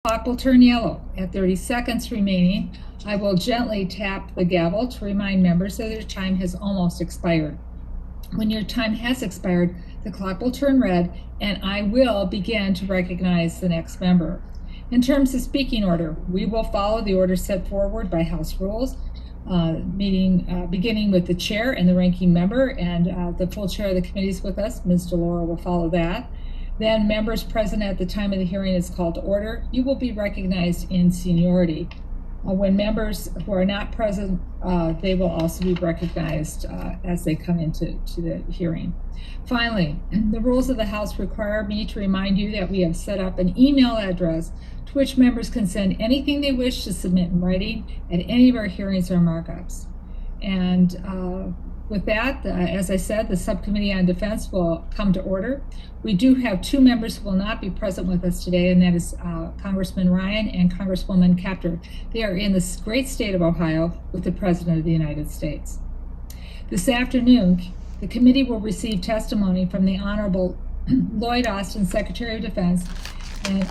Clock will turn yellow. At 30 seconds remaining, I will gently tap the gavel to remind members that their time has almost expired. When your time has expired, the clock will turn red and I will begin to recognize the next member. In terms of speaking order, we will follow the order set forward by House rules, beginning with the chair and the ranking member, and the full chair of the committee is with us. Ms. DeLauro will follow that. Then members present at the time of the hearing is called to order. You will be recognized in seniority. When members who are not present, they will also be recognized as they come into the hearing. Finally, the rules of the House require me to remind you that we have set up an email address to which members can send anything they wish to submit in writing at any of our hearings or markups. And with that, as I said, the Subcommittee on Defense will come to order. We do have two members who will not be present with us today, and that is Congressman Ryan and Congresswoman Capter. They are in the great state of Ohio with the President of the United States. This afternoon, the committee will receive testimony from the Honorable Lloyd, Secretary of Defense, and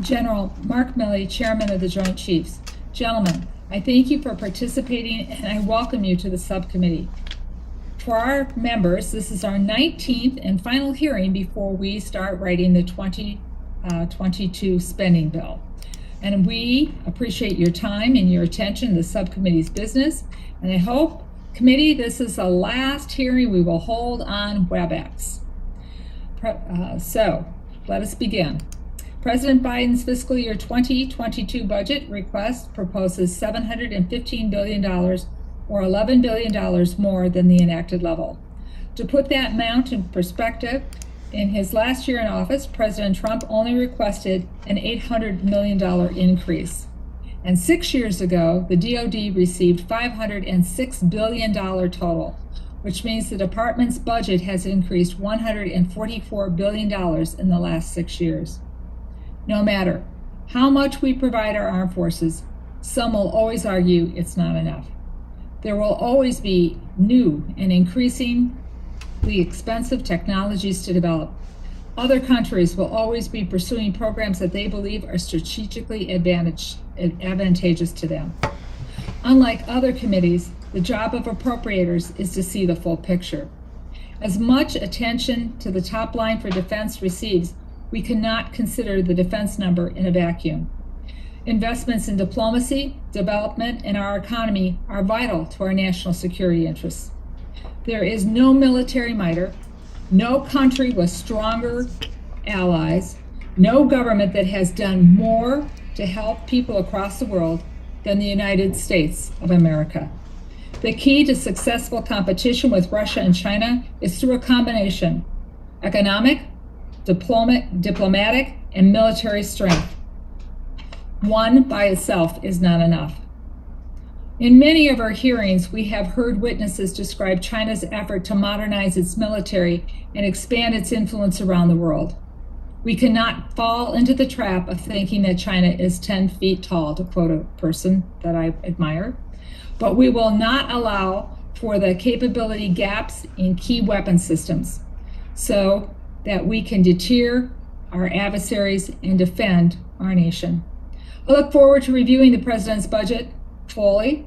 General A.Milley, Chairman of the Joint Chiefs. Gentlemen, I thank you for participating, and I welcome you to the subcommittee. For our members, this is our 19th and final hearing before we start writing the 2022 spending bill. And we appreciate your time and your attention to the subcommittee's business. And I hope, committee, this is the last hearing we will hold on WebEx. So let us begin. President Biden's fiscal year 2022 budget request proposes $715 billion or $11 billion more than the enacted level. To put that amount in perspective, in his last year in office, President Trump only requested an $800 million increase. And 6 years ago, the DOD received $506 billion total, which means the department's budget has increased $144 billion in the last 6 years. No matter how much we provide our armed forces, some will always argue it's not enough. There will always be new and increasingly expensive technologies to develop. Other countries will always be pursuing programs that they believe are strategically advantageous to them. Unlike other committees, the job of appropriators is to see the full picture. As much attention to the top line for defense receives, we cannot consider the defense number in a vacuum. Investments in diplomacy, development, and our economy are vital to our national security interests. There is no military might, no country with stronger allies, no government that has done more to help people across the world than the United States of America. The key to successful competition with Russia and China is through a combination: economic, diplomatic, and military strength. One by itself is not enough. In many of our hearings, we have heard witnesses describe China's effort to modernize its military and expand its influence around the world. We cannot fall into the trap of thinking that China is 10 feet tall, to quote a person that I admire, but we will not allow for the capability gaps in key weapon systems so that we can deter our adversaries and defend our nation. I look forward to reviewing the President's budget fully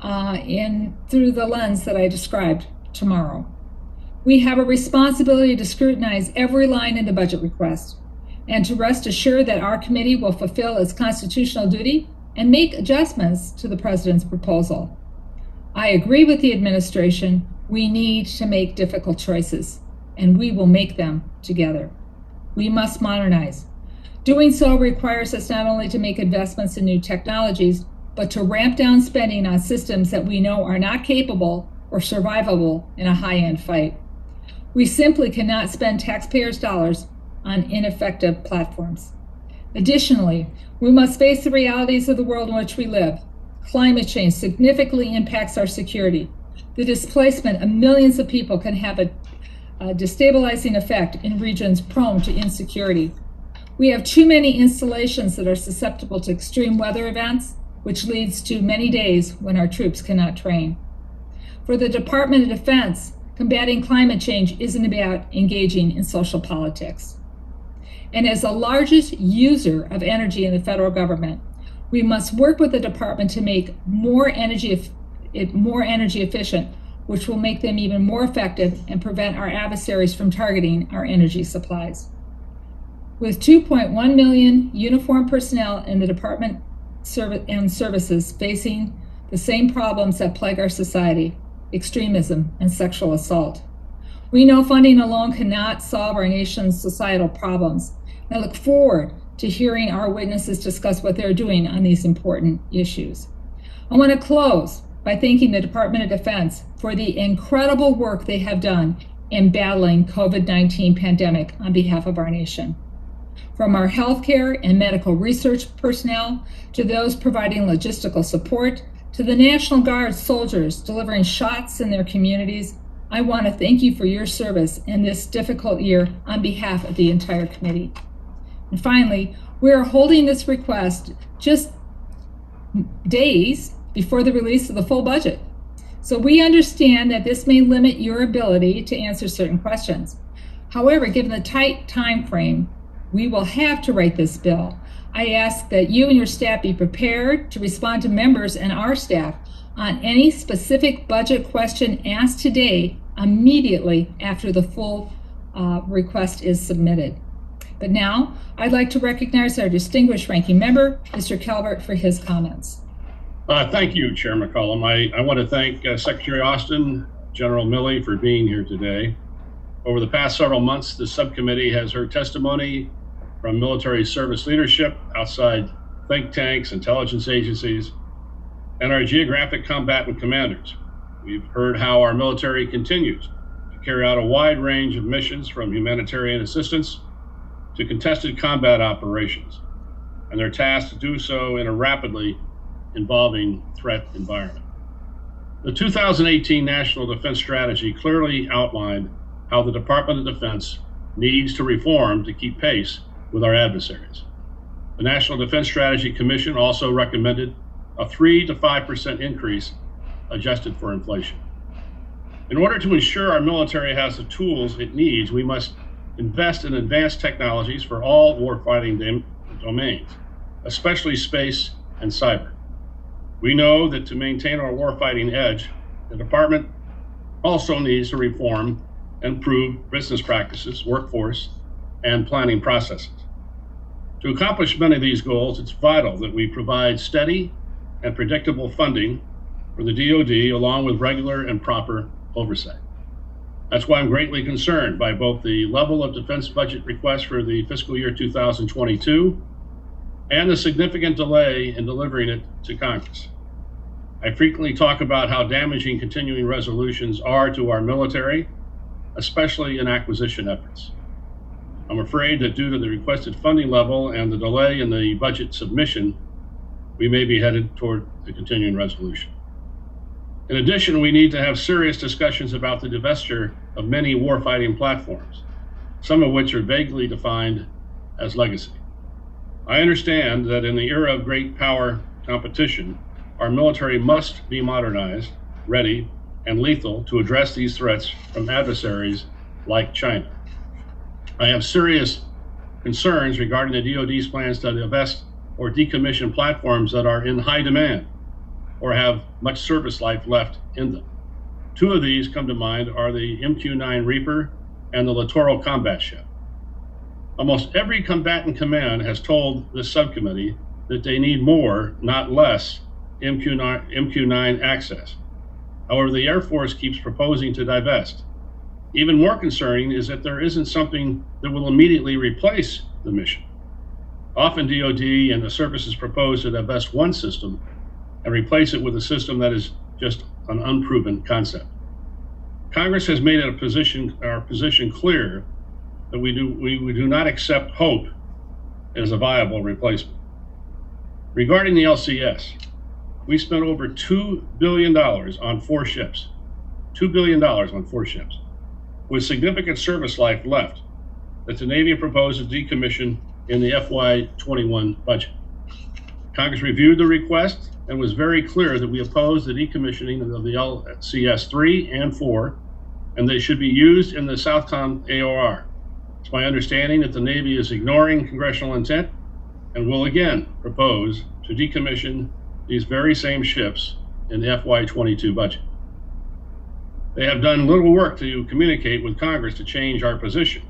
through the lens that I described tomorrow. We have a responsibility to scrutinize every line in the budget request and to rest assured that our committee will fulfill its constitutional duty and make adjustments to the President's proposal. I agree with the administration. We need to make difficult choices, and we will make them together. We must modernize. Doing so requires us not only to make investments in new technologies, but to ramp down spending on systems that we know are not capable or survivable in a high-end fight. We simply cannot spend taxpayers' dollars on ineffective platforms. Additionally, we must face the realities of the world in which we live. Climate change significantly impacts our security. The displacement of millions of people can have a destabilizing effect in regions prone to insecurity. We have too many installations that are susceptible to extreme weather events, which leads to many days when our troops cannot train. For the Department of Defense, combating climate change isn't about engaging in social politics. And as the largest user of energy in the federal government, we must work with the department to make more energy efficient, which will make them even more effective and prevent our adversaries from targeting our energy supplies. With 2.1 million uniformed personnel in the department and services facing the same problems that plague our society, extremism and sexual assault, we know funding alone cannot solve our nation's societal problems. I look forward to hearing our witnesses discuss what they're doing on these important issues. I want to close by thanking the Department of Defense for the incredible work they have done in battling COVID-19 pandemic on behalf of our nation. From our healthcare and medical research personnel to those providing logistical support to the National Guard soldiers delivering shots in their communities, I want to thank you for your service in this difficult year on behalf of the entire committee. And finally, we are holding this request just days before the release of the full budget. So we understand that this may limit your ability to answer certain questions. However, given the tight time frame we will have to write this bill, I ask that you and your staff be prepared to respond to members and our staff on any specific budget question asked today immediately after the full request is submitted. But now, I'd like to recognize our distinguished ranking member, Mr. Calvert, for his comments. Thank you, Chair McCollum. I want to thank Secretary Austin, General A.Milley for being here today. Over the past several months, the subcommittee has heard testimony from military service leadership, outside think tanks, intelligence agencies, and our geographic combatant commanders. We've heard how our military continues to carry out a wide range of missions, from humanitarian assistance to contested combat operations, and they're tasked to do so in a rapidly evolving threat environment. The 2018 National Defense Strategy clearly outlined how the Department of Defense needs to reform to keep pace with our adversaries. The National Defense Strategy Commission also recommended a 3 to 5% increase adjusted for inflation. In order to ensure our military has the tools it needs, we must invest in advanced technologies for all warfighting domains, especially space and cyber. We know that to maintain our warfighting edge, the department also needs to reform and improve business practices, workforce, and planning processes. To accomplish many of these goals, it's vital that we provide steady and predictable funding for the DOD, along with regular and proper oversight. That's why I'm greatly concerned by both the level of defense budget requests for the fiscal year 2022 and the significant delay in delivering it to Congress. I frequently talk about how damaging continuing resolutions are to our military, especially in acquisition efforts. I'm afraid that due to the requested funding level and the delay in the budget submission, we may be headed toward the continuing resolution. In addition, we need to have serious discussions about the divestiture of many warfighting platforms, some of which are vaguely defined as legacy. I understand that in the era of great power competition, our military must be modernized, ready, and lethal to address these threats from adversaries like China. I have serious concerns regarding the DoD's plans to divest or decommission platforms that are in high demand or have much service life left in them. Two of these come to mind are the MQ-9 Reaper and the Littoral Combat Ship. Almost every combatant command has told this subcommittee that they need more, not less, MQ-9 access. However, the Air Force keeps proposing to divest. Even more concerning is that there isn't something that will immediately replace the mission. Often DoD and the services propose to divest one system and replace it with a system that is just an unproven concept. Congress has made our position clear that we do not accept hope as a viable replacement. Regarding the LCS, we spent over $2 billion on 4 ships, $2 billion on 4 ships, with significant service life left that the Navy proposed to decommission in the FY21 budget. Congress reviewed the request and was very clear that we oppose the decommissioning of the LCS 3 and 4, and they should be used in the Southcom AOR. It's my understanding that the Navy is ignoring congressional intent and will again propose to decommission these very same ships in the FY22 budget. They have done little work to communicate with Congress to change our position.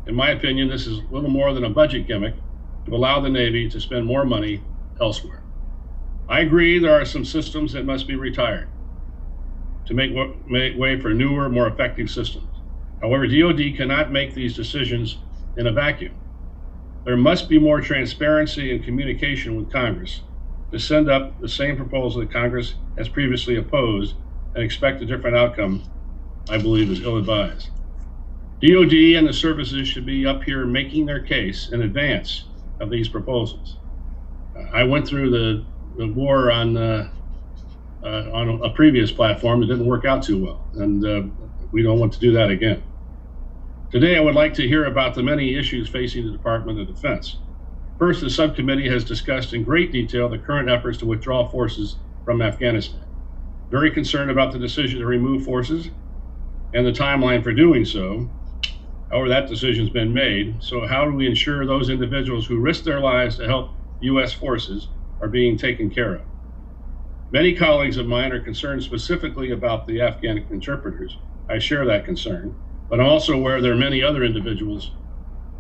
In my opinion, this is little more than a budget gimmick to allow the Navy to spend more money elsewhere. I agree there are some systems that must be retired to make way for newer, more effective systems. However, DOD cannot make these decisions in a vacuum. There must be more transparency and communication with Congress. To send up the same proposal that Congress has previously opposed and expect a different outcome, I believe, is ill-advised. DOD and the services should be up here making their case in advance of these proposals. I went through the war on a previous platform that didn't work out too well, and we don't want to do that again. Today, I would like to hear about the many issues facing the Department of Defense. First, the subcommittee has discussed in great detail the current efforts to withdraw forces from Afghanistan. Very concerned about the decision to remove forces and the timeline for doing so. However, that decision's been made. So how do we ensure those individuals who risk their lives to help U.S. forces are being taken care of? Many colleagues of mine are concerned specifically about the Afghan interpreters. I share that concern, but I'm also aware there are many other individuals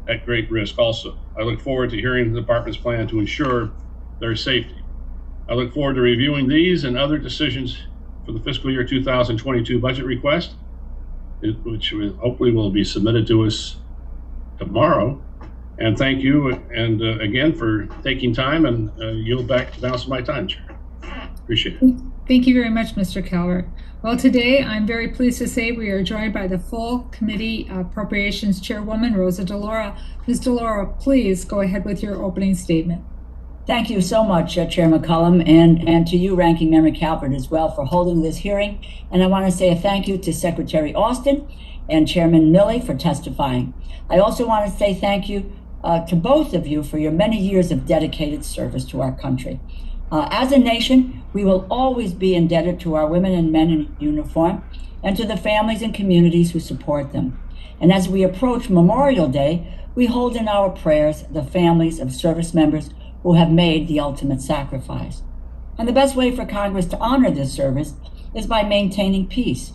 at great risk also. I look forward to hearing the department's plan to ensure their safety. I look forward to reviewing these and other decisions for the fiscal year 2022 budget request, which hopefully will be submitted to us tomorrow. And thank you, and again, for taking time, and yield back the balance of my time, Chair. Appreciate it. Thank you very much, Mr. Calvert. Well, today I'm very pleased to say we are joined by the full committee appropriations chairwoman, Rosa DeLauro. Ms. DeLauro, please go ahead with your opening statement. Thank you so much, Chair McCollum, and to you, Ranking Member Calvert, as well, for holding this hearing. And I want to say a thank you to Secretary Austin and Chairman Milley for testifying. I also want to say thank you to both of you for your many years of dedicated service to our country. As a nation, we will always be indebted to our women and men in uniform and to the families and communities who support them. And as we approach Memorial Day, we hold in our prayers the families of service members who have made the ultimate sacrifice. And the best way for Congress to honor this service is by maintaining peace.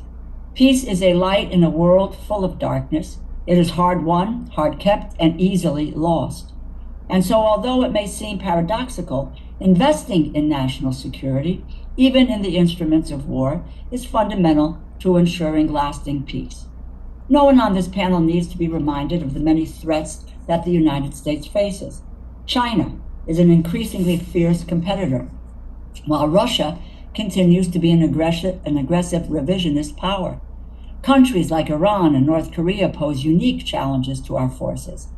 Peace is a light in a world full of darkness. It is hard won, hard kept, and easily lost. And so although it may seem paradoxical, investing in national security, even in the instruments of war, is fundamental to ensuring lasting peace. No one on this panel needs to be reminded of the many threats that the United States faces. China is an increasingly fierce competitor, while Russia continues to be an aggressive revisionist power. Countries like Iran and North Korea pose unique challenges to our forces.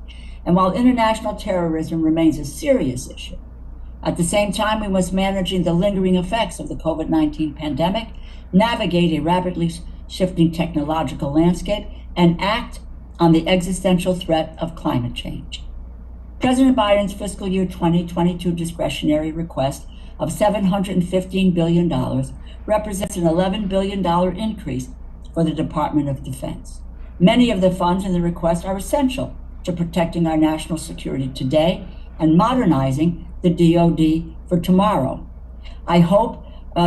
And while international terrorism remains a serious issue, at the same time, we must manage the lingering effects of the COVID-19 pandemic, navigate a rapidly shifting technological landscape, and act on the existential threat of climate change. President Biden's fiscal year 2022 discretionary request of $715 billion represents an $11 billion increase for the Department of Defense. Many of the funds in the request are essential to protecting our national security today and modernizing the DOD for tomorrow. I hope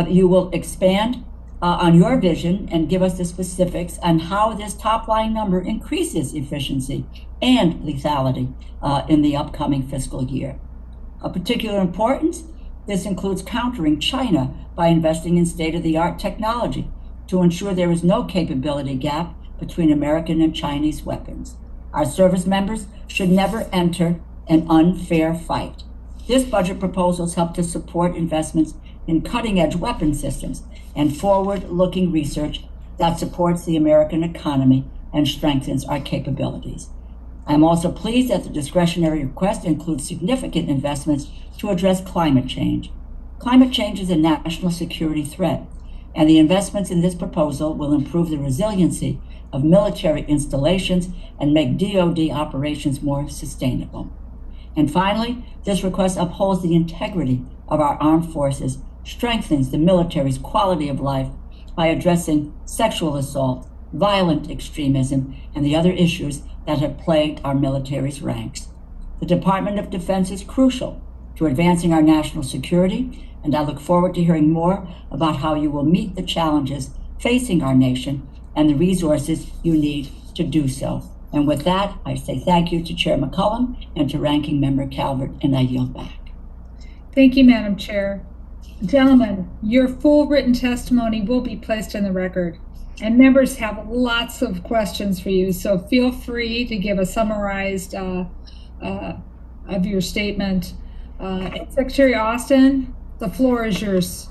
you will expand on your vision and give us the specifics on how this top line number increases efficiency and lethality in the upcoming fiscal year. Of particular importance, this includes countering China by investing in state-of-the-art technology to ensure there is no capability gap between American and Chinese weapons. Our service members should never enter an unfair fight. This budget proposals help to support investments in cutting-edge weapon systems and forward-looking research that supports the American economy and strengthens our capabilities. I'm also pleased that the discretionary request includes significant investments to address climate change. Climate change is a national security threat, and the investments in this proposal will improve the resiliency of military installations and make DOD operations more sustainable. And finally, this request upholds the integrity of our armed forces, strengthens the military's quality of life by addressing sexual assault, violent extremism, and the other issues that have plagued our military's ranks. The Department of Defense is crucial to advancing our national security, and I look forward to hearing more about how you will meet the challenges facing our nation and the resources you need to do so. And with that, I say thank you to Chair McCollum and to Ranking Member Calvert, and I yield back. Thank you, Madam Chair. Gentlemen, your full written testimony will be placed in the record, and members have lots of questions for you, so feel free to give a summarized of your statement. Secretary Austin, the floor is yours.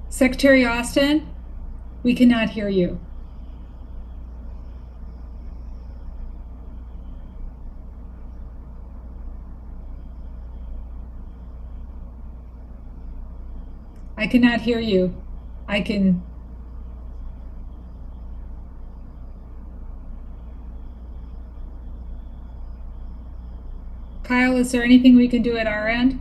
Secretary Austin, we cannot hear you. I cannot hear you. I can. Kyle, is there anything we can do at our end?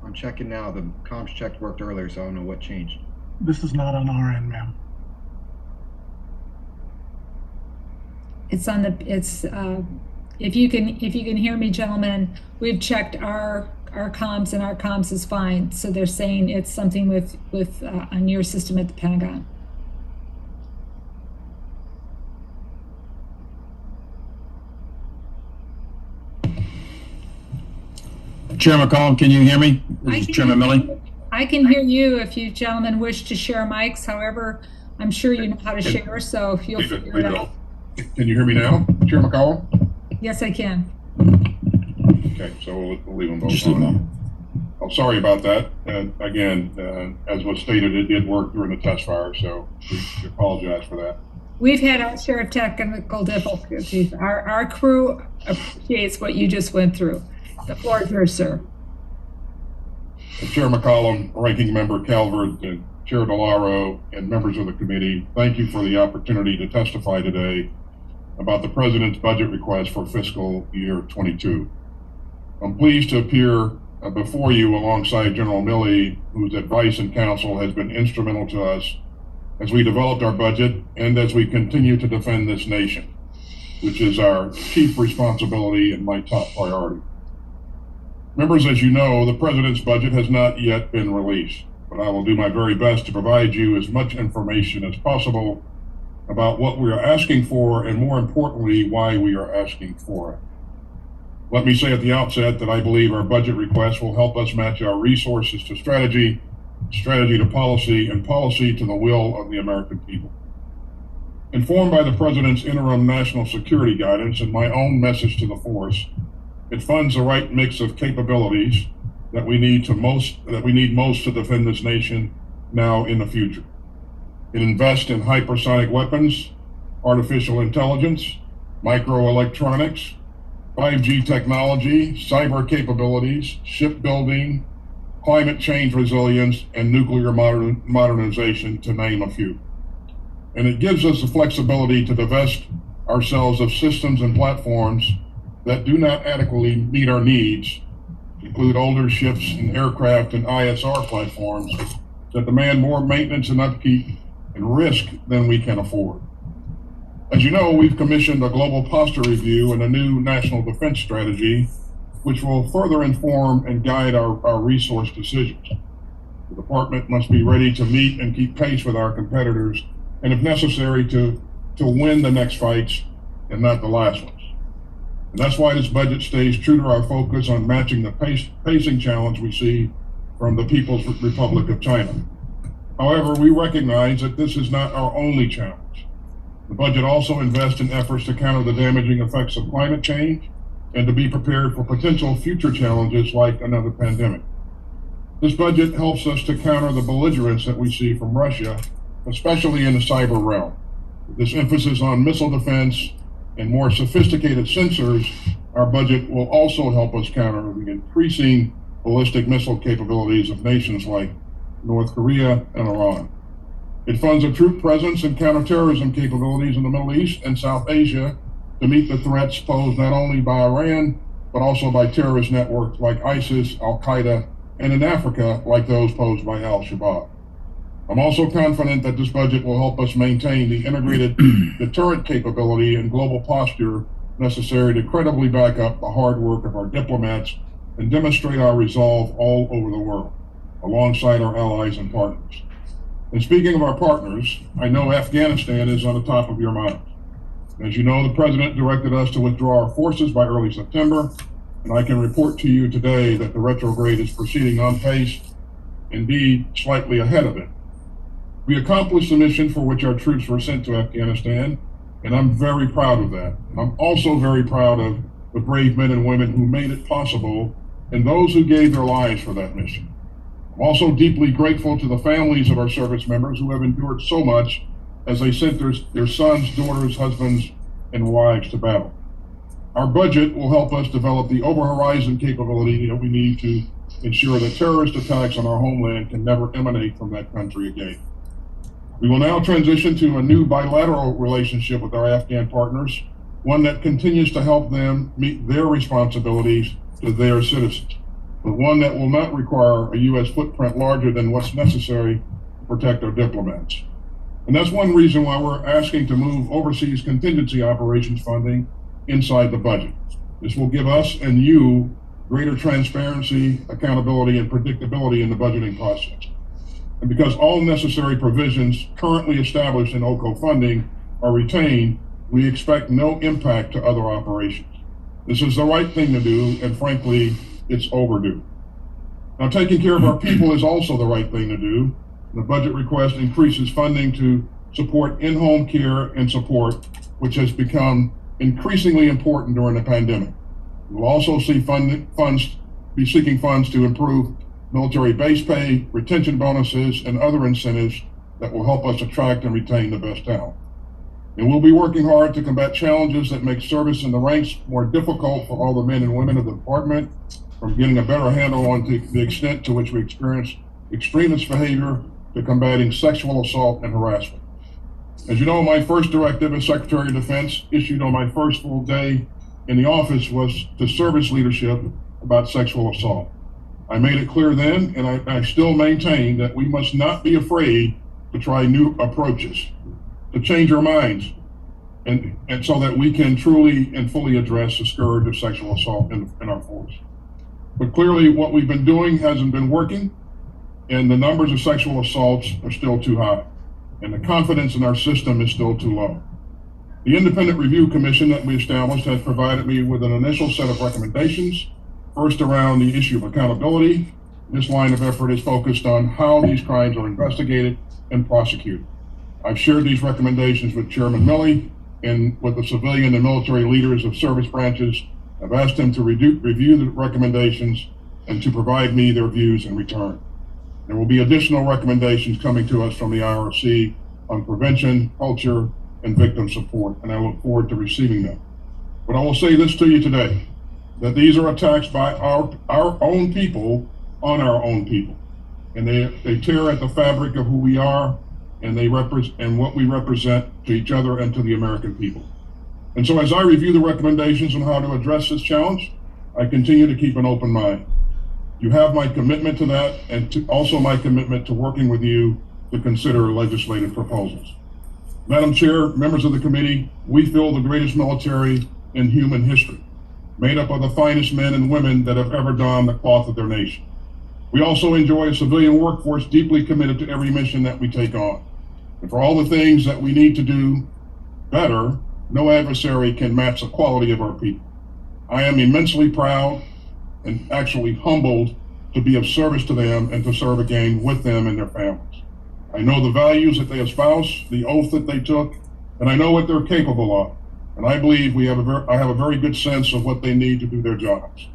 I'm checking now. The comms check worked earlier, so I don't know what changed. This is not on our end, ma'am. It's on the, it's, if you can hear me, gentlemen, we've checked our comms, and our comms is fine. So they're saying it's something with on your system at the Pentagon. Chair McCollum, can you hear me? This is Chairman Milley. I can hear you if you gentlemen wish to share mics. However, I'm sure you know how to share, so feel free to figure it out. Can you hear me now, Chair McCollum? Yes, I can. Okay, so we'll leave them both Just a on. moment. I'm sorry about that. And again, as was stated, it did work during the test fire, so we apologize for that. We've had our share of technical difficulties. Our crew appreciates what you just went through. The floor is yours, sir. Chair McCollum, Ranking Member Calvert, and Chair DeLauro, and members of the committee, thank you for the opportunity to testify today about the President's budget request for fiscal year 22. I'm pleased to appear before you alongside General Milley, whose advice and counsel has been instrumental to us as we developed our budget and as we continue to defend this nation, which is our chief responsibility and my top priority. Members, as you know, the President's budget has not yet been released, but I will do my very best to provide you as much information as possible about what we are asking for and, more importantly, why we are asking for it. Let me say at the outset that I believe our budget request will help us match our resources to strategy, strategy to policy, and policy to the will of the American people. Informed by the President's interim national security guidance and my own message to the force, it funds the right mix of capabilities that we need most to defend this nation now in the future. It invests in hypersonic weapons, artificial intelligence, microelectronics, 5G technology, cyber capabilities, shipbuilding, climate change resilience, and nuclear modernization, to name a few. And it gives us the flexibility to divest ourselves of systems and platforms that do not adequately meet our needs, include older ships and aircraft and ISR platforms that demand more maintenance and upkeep and risk than we can afford. As you know, we've commissioned a global posture review and a new national defense strategy, which will further inform and guide our resource decisions. The department must be ready to meet and keep pace with our competitors, and if necessary, to win the next fights and not the last ones. And that's why this budget stays true to our focus on matching the pacing challenge we see from the People's Republic of China. However, we recognize that this is not our only challenge. The budget also invests in efforts to counter the damaging effects of climate change and to be prepared for potential future challenges like another pandemic. This budget helps us to counter the belligerence that we see from Russia, especially in the cyber realm. This emphasis on missile defense and more sophisticated sensors, our budget will also help us counter the increasing ballistic missile capabilities of nations like North Korea and Iran. It funds a troop presence and counterterrorism capabilities in the Middle East and South Asia to meet the threats posed not only by Iran, but also by terrorist networks like ISIS, Al-Qaeda, and in Africa, like those posed by Al-Shabaab. I'm also confident that this budget will help us maintain the integrated deterrent capability and global posture necessary to credibly back up the hard work of our diplomats and demonstrate our resolve all over the world, alongside our allies and partners. And speaking of our partners, I know Afghanistan is on the top of your mind. As you know, the President directed us to withdraw our forces by early September, and I can report to you today that the retrograde is proceeding on pace, indeed slightly ahead of it. We accomplished the mission for which our troops were sent to Afghanistan, and I'm very proud of that. I'm also very proud of the brave men and women who made it possible and those who gave their lives for that mission. I'm also deeply grateful to the families of our service members who have endured so much as they sent their sons, daughters, husbands, and wives to battle. Our budget will help us develop the over-horizon capability that we need to ensure that terrorist attacks on our homeland can never emanate from that country again. We will now transition to a new bilateral relationship with our Afghan partners, one that continues to help them meet their responsibilities to their citizens, but one that will not require a U.S. footprint larger than what's necessary to protect our diplomats. And that's one reason why we're asking to move overseas contingency operations funding inside the budget. This will give us and you greater transparency, accountability, and predictability in the budgeting process. And because all necessary provisions currently established in OCO funding are retained, we expect no impact to other operations. This is the right thing to do, and frankly, it's overdue. Now, taking care of our people is also the right thing to do. The budget request increases funding to support in-home care and support, which has become increasingly important during the pandemic. We'll also see be seeking funds to improve military base pay, retention bonuses, and other incentives that will help us attract and retain the best talent. And we'll be working hard to combat challenges that make service in the ranks more difficult for all the men and women of the department, from getting a better handle on the extent to which we experience extremist behavior to combating sexual assault and harassment. As you know, my first directive as Secretary of Defense, issued on my first full day in the office, was to service leadership about sexual assault. I made it clear then, and I still maintain, that we must not be afraid to try new approaches, to change our minds, and so that we can truly and fully address the scourge of sexual assault in our force. But clearly what we've been doing hasn't been working, and the numbers of sexual assaults are still too high, and the confidence in our system is still too low. The Independent Review Commission that we established has provided me with an initial set of recommendations, first around the issue of accountability. This line of effort is focused on how these crimes are investigated and prosecuted. I've shared these recommendations with Chairman A.Milley and with the civilian and military leaders of service branches. I've asked them to review the recommendations and to provide me their views in return. There will be additional recommendations coming to us from the IRC on prevention, culture, and victim support, and I look forward to receiving them. But I will say this to you today, that these are attacks by our own people on our own people. And they tear at the fabric of who we are, and they represent and what we represent to each other and to the American people. And so as I review the recommendations on how to address this challenge, I continue to keep an open mind. You have my commitment to that, and also my commitment to working with you to consider legislative proposals. Madam Chair, members of the committee, we fill the greatest military in human history, made up of the finest men and women that have ever donned the cloth of their nation. We also enjoy a civilian workforce deeply committed to every mission that we take on. And for all the things that we need to do better, no adversary can match the quality of our people. I am immensely proud and actually humbled to be of service to them and to serve again with them and their families. I know the values that they espouse, the oath that they took, and I know what they're capable of. And I believe I have a very good sense of what they need to do their jobs.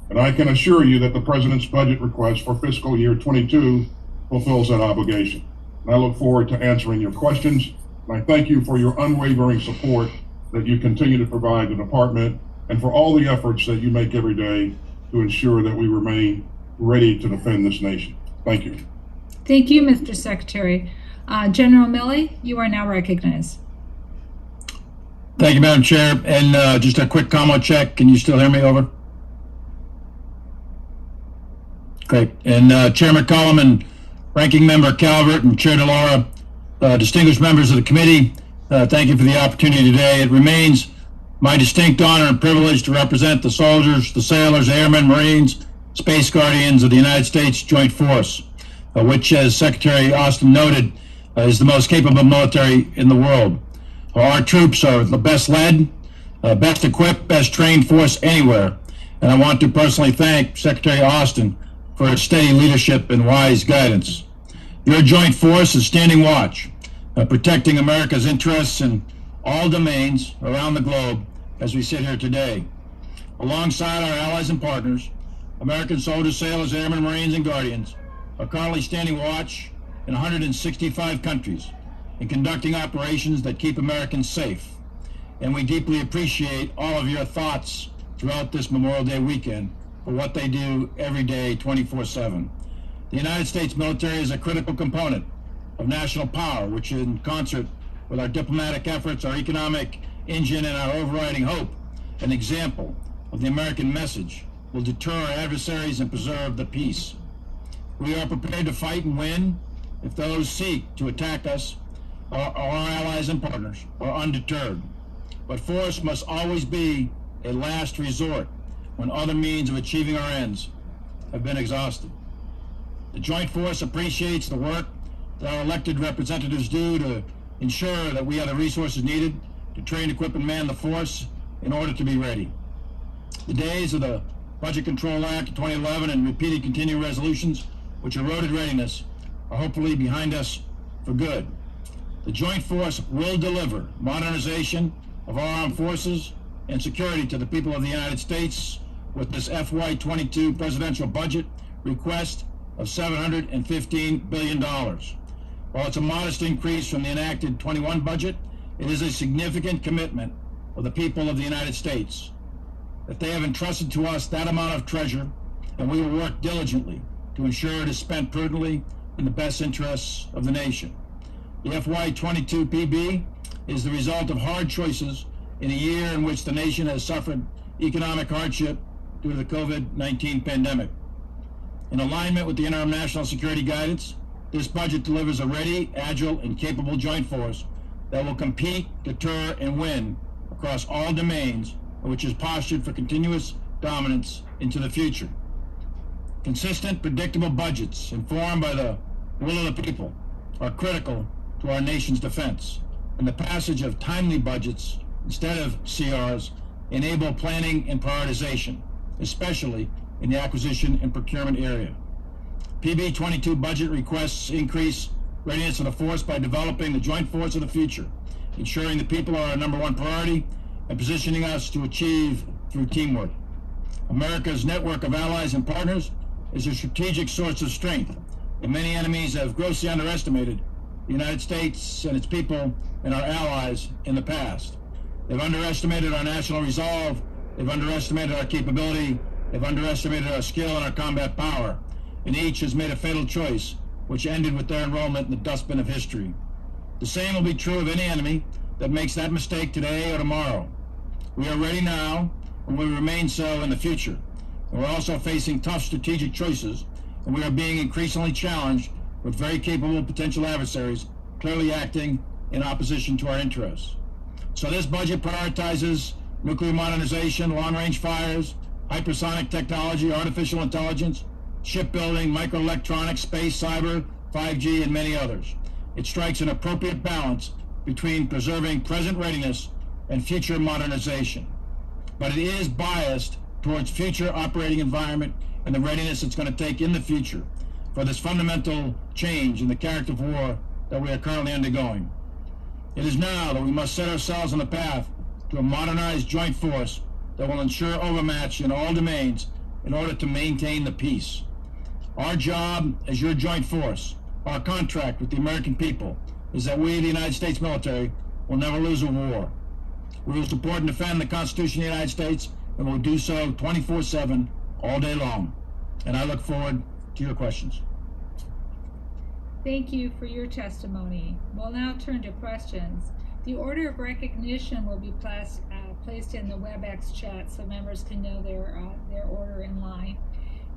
And I can assure you that the President's budget request for fiscal year 22 fulfills that obligation. And I look forward to answering your questions. And I thank you for your unwavering support that you continue to provide the department, and for all the efforts that you make every day to ensure that we remain ready to defend this nation. Thank you. Thank you, Mr. Secretary. General Milley, you are now recognized. Thank you, Madam Chair. And just a quick commo check. Can you still hear me? Over. Great. And Chair McCollum and Ranking Member Calvert and Chair DeLauro, distinguished members of the committee, thank you for the opportunity today. It remains my distinct honor and privilege to represent the soldiers, the sailors, airmen, Marines, Space Guardians of the United States Joint Force, which, as Secretary Austin noted, is the most capable military in the world. Our troops are the best led, best equipped, best trained force anywhere. And I want to personally thank Secretary Austin for his steady leadership and wise guidance. Your joint force is standing watch, protecting America's interests in all domains around the globe as we sit here today. Alongside our allies and partners, American soldiers, sailors, airmen, Marines, and Guardians are currently standing watch in 165 countries and conducting operations that keep Americans safe. And we deeply appreciate all of your thoughts throughout this Memorial Day weekend for what they do every day, 24/7. The United States military is a critical component of national power, which in concert with our diplomatic efforts, our economic engine, and our overriding hope, an example of the American message, will deter our adversaries and preserve the peace. We are prepared to fight and win if those seek to attack us or our allies and partners are undeterred. But force must always be a last resort when other means of achieving our ends have been exhausted. The Joint Force appreciates the work that our elected representatives do to ensure that we have the resources needed to train, equip, and man the force in order to be ready. The days of the Budget Control Act of 2011 and repeated continuing resolutions which eroded readiness are hopefully behind us for good. The Joint Force will deliver modernization of our armed forces and security to the people of the United States with this FY22 presidential budget request of $715 billion. While it's a modest increase from the enacted 21 budget, it is a significant commitment of the people of the United States that they have entrusted to us that amount of treasure, and we will work diligently to ensure it is spent prudently in the best interests of the nation. The FY22 PB is the result of hard choices in a year in which the nation has suffered economic hardship due to the COVID-19 pandemic. In alignment with the interim national security guidance, this budget delivers a ready, agile, and capable joint force that will compete, deter, and win across all domains, which is postured for continuous dominance into the future. Consistent, predictable budgets informed by the will of the people are critical to our nation's defense, and the passage of timely budgets instead of CRs enable planning and prioritization, especially in the acquisition and procurement area. PB 22 budget requests increase readiness of the force by developing the joint force of the future, ensuring the people are our number one priority, and positioning us to achieve through teamwork. America's network of allies and partners is a strategic source of strength, and many enemies have grossly underestimated the United States and its people and our allies in the past. They've underestimated our national resolve, they've underestimated our capability, they've underestimated our skill and our combat power, and each has made a fatal choice, which ended with their enrollment in the dustbin of history. The same will be true of any enemy that makes that mistake today or tomorrow. We are ready now, and we remain so in the future. And we're also facing tough strategic choices, and we are being increasingly challenged with very capable potential adversaries clearly acting in opposition to our interests. So this budget prioritizes nuclear modernization, long-range fires, hypersonic technology, artificial intelligence, shipbuilding, microelectronics, space, cyber, 5G, and many others. It strikes an appropriate balance between preserving present readiness and future modernization. But it is biased towards future operating environment and the readiness it's going to take in the future for this fundamental change in the character of war that we are currently undergoing. It is now that we must set ourselves on the path to a modernized joint force that will ensure overmatch in all domains in order to maintain the peace. Our job as your joint force, our contract with the American people, is that we, the United States military, will never lose a war. We will support and defend the Constitution of the United States, and will do so 24/7, all day long. And I look forward to your questions. Thank you for your testimony. We'll now turn to questions. The order of recognition will be placed in the WebEx chat so members can know their order in line.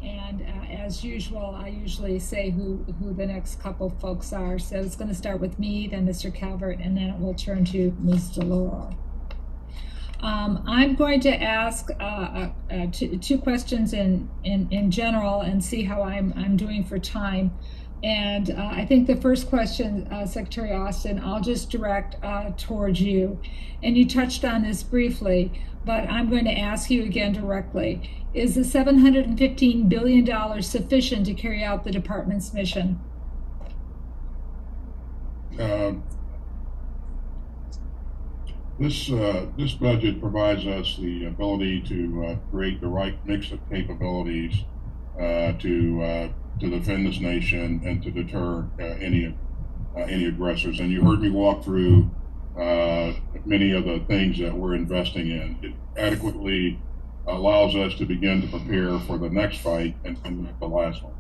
And as usual, I usually say who the next couple folks are. So it's going to start with me, then Mr. Calvert, and then it will turn to Ms. DeLauro. I'm going to ask two questions in general and see how I'm doing for time. And I think the first question, Secretary Austin, I'll just direct towards you. And you touched on this briefly, but I'm going to ask you again directly. Is the $715 billion sufficient to carry out the department's mission? This budget provides us the ability to create the right mix of capabilities to defend this nation and to deter any aggressors. And you heard me walk through many of the things that we're investing in. It adequately allows us to begin to prepare for the next fight and the last one.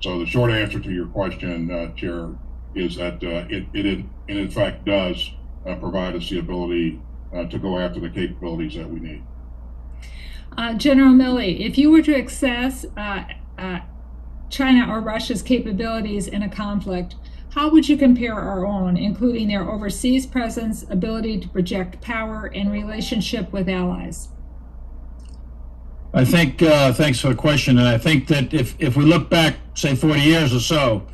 So the short answer to your question, Chair, is that it in fact does provide us the ability to go after the capabilities that we need. General Milley, if you were to access China or Russia's capabilities in a conflict, how would you compare our own, including their overseas presence, ability to project power, and relationship with allies? I think, thanks for the question. And I think that if we look back, say 40 years or so,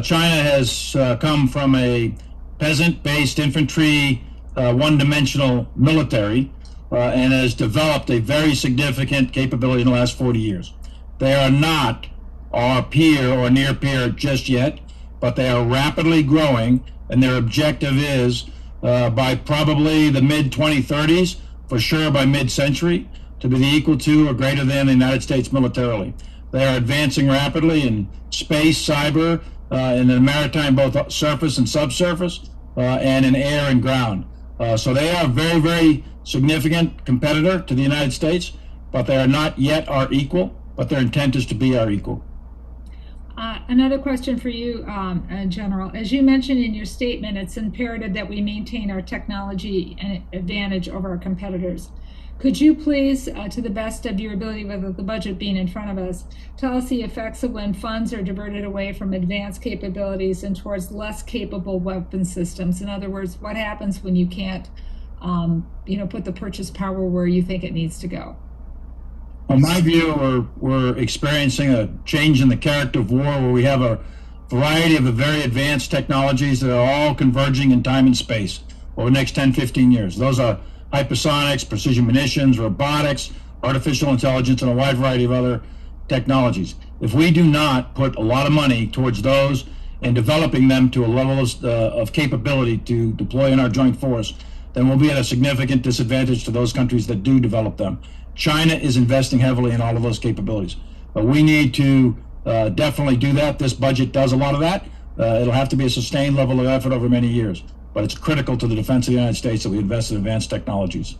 China has come from a peasant-based infantry, one-dimensional military, and has developed a very significant capability in the last 40 years. They are not our peer or near peer just yet, but they are rapidly growing, and their objective is by probably the mid-2030s, for sure by mid-century, to be the equal to or greater than the United States militarily. They are advancing rapidly in space, cyber, in the maritime, both surface and subsurface, and in air and ground. So they are a very, very significant competitor to the United States, but they are not yet our equal, but their intent is to be our equal. Another question for you, General. As you mentioned in your statement, it's imperative that we maintain our technology advantage over our competitors. Could you please, to the best of your ability, with the budget being in front of us, tell us the effects of when funds are diverted away from advanced capabilities and towards less capable weapon systems? In other words, what happens when you can't, put the purchase power where you think it needs to go? In my view, we're experiencing a change in the character of war, where we have a variety of very advanced technologies that are all converging in time and space over the next 10, 15 years. Those are hypersonics, precision munitions, robotics, artificial intelligence, and a wide variety of other technologies. If we do not put a lot of money towards those and developing them to a level of capability to deploy in our joint force, then we'll be at a significant disadvantage to those countries that do develop them. China is investing heavily in all of those capabilities, but we need to definitely do that. This budget does a lot of that. It'll have to be a sustained level of effort over many years, but it's critical to the defense of the United States that we invest in advanced technologies.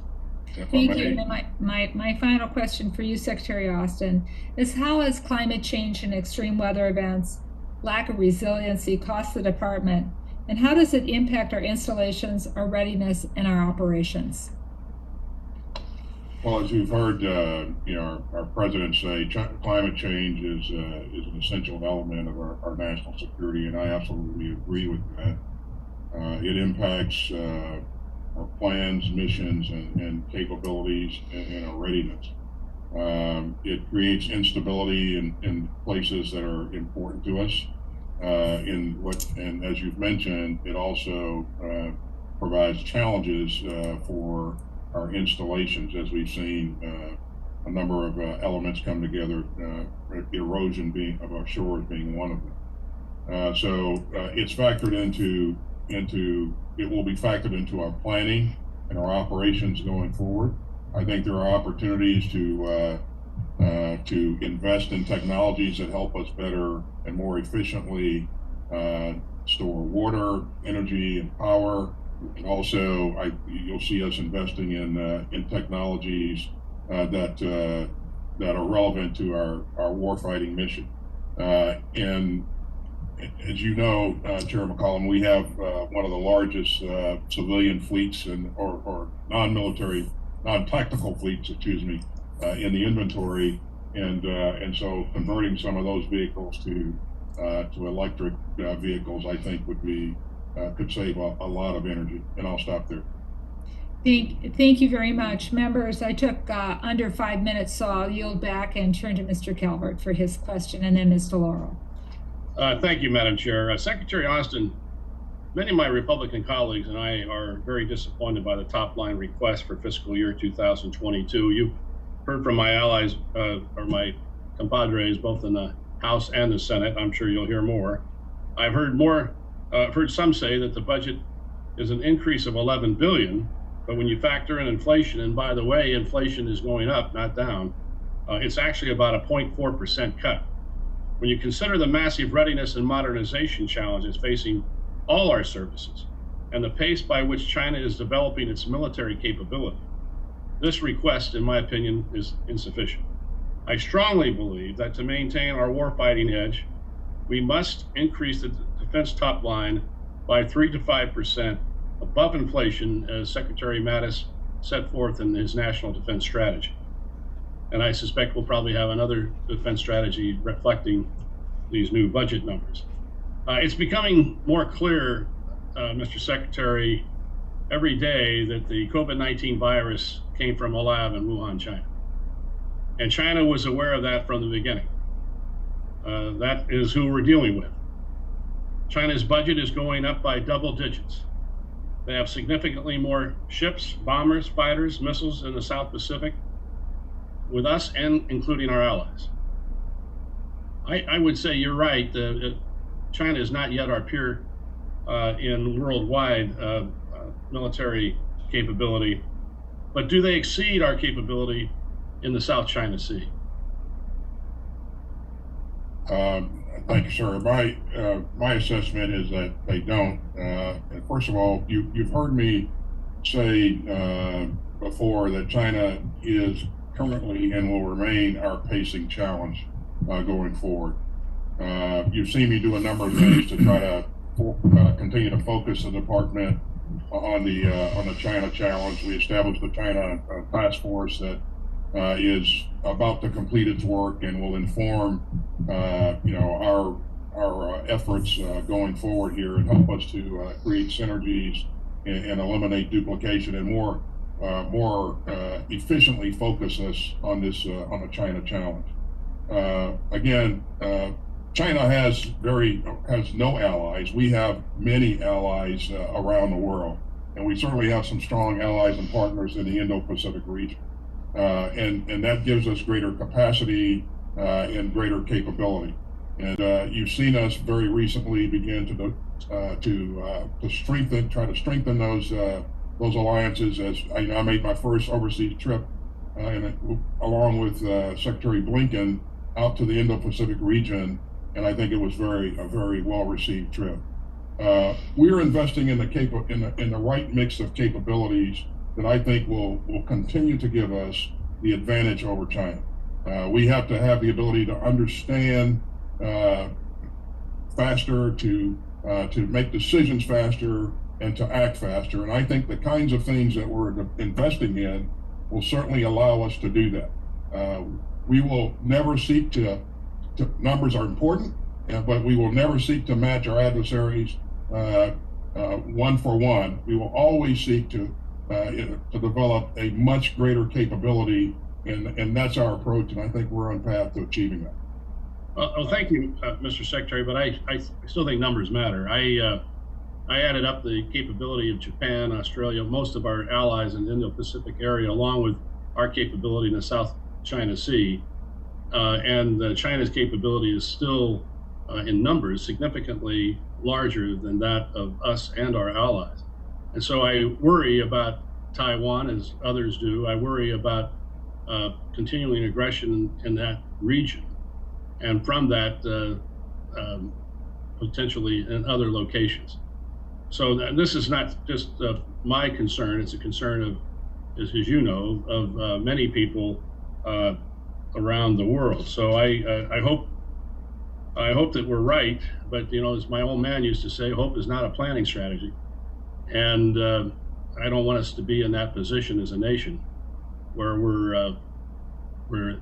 Thank you. And then my final question for you, Secretary Austin, is how has climate change and extreme weather events, lack of resiliency, cost the department, and how does it impact our installations, our readiness, and our operations? Well, as you've heard, our president say, climate change is an essential element of our national security, and I absolutely agree with that. It impacts our plans, missions, and capabilities, and our readiness. It creates instability in places that are important to us. And as you've mentioned, it also provides challenges for our installations, as we've seen a number of elements come together, erosion of our shores being one of them. So it's factored it will be factored into our planning and our operations going forward. I think there are opportunities to invest in technologies that help us better and more efficiently store water, energy, and power. And also, you'll see us investing in technologies that are relevant to our warfighting mission. And as you know, Chair McCollum, we have one of the largest civilian fleets or non-military, non-tactical fleets, excuse me, in the inventory, and so converting some of those vehicles to electric vehicles, I think, could save a lot of energy. And I'll stop there. Thank you very much. Members, I took under 5 minutes, so I'll yield back and turn to Mr. Calvert for his question, and then Ms. DeLauro. Thank you, Madam Chair. Secretary Austin, many of my Republican colleagues and I are very disappointed by the top line request for fiscal year 2022. You've heard from my allies, or my compadres, both in the House and the Senate. I'm sure you'll hear more. I've heard some say that the budget is an increase of 11 billion, but when you factor in inflation, and by the way, inflation is going up, not down, it's actually about a 0.4% cut. When you consider the massive readiness and modernization challenges facing all our services and the pace by which China is developing its military capability, this request, in my opinion, is insufficient. I strongly believe that to maintain our warfighting edge, we must increase the defense top line by 3 to 5% above inflation, as Secretary Mattis set forth in his National Defense Strategy. And I suspect we'll probably have another defense strategy reflecting these new budget numbers. It's becoming more clear, Mr. Secretary, every day that the COVID-19 virus came from a lab in Wuhan, China. And China was aware of that from the beginning. That is who we're dealing with. China's budget is going up by double digits. They have significantly more ships, bombers, fighters, missiles in the South Pacific, with us and including our allies. I would say you're right. China is not yet our peer in worldwide military capability, but do they exceed our capability in the South China Sea? Thank you, sir. My assessment is that they don't. And first of all, you've heard me say before that China is currently and will remain our pacing challenge going forward. You've seen me do a number of things to try to continue to focus the department on the China challenge. We established the China task force that is about to complete its work and will inform our efforts going forward here and help us to create synergies and eliminate duplication and more efficiently focus us on this on the China challenge. Again, China has no allies. We have many allies around the world, and we certainly have some strong allies and partners in the Indo-Pacific region. And that gives us greater capacity and greater capability. And you've seen us very recently begin to try to strengthen those alliances. As I made my first overseas trip, along with Secretary Blinken, out to the Indo-Pacific region, and I think it was a very well-received trip. We're investing in the right mix of capabilities that I think will continue to give us the advantage over China. We have to have the ability to understand faster, to make decisions faster, and to act faster. And I think the kinds of things that we're investing in will certainly allow us to do that. We will never seek to numbers are important, but we will never seek to match our adversaries one for one. We will always seek to develop a much greater capability, and that's our approach, and I think we're on path to achieving that. Well, thank you, Mr. Secretary, but I still think numbers matter. I added up the capability of Japan, Australia, most of our allies in the Indo-Pacific area, along with our capability in the South China Sea, and China's capability is still, in numbers, significantly larger than that of us and our allies. And so I worry about Taiwan, as others do. I worry about continuing aggression in that region, and from that, potentially in other locations. So this is not just my concern, it's a concern of, as you know, of many people around the world. So I hope I hope that we're right, but you know, as my old man used to say, hope is not a planning strategy. And I don't want us to be in that position as a nation where we're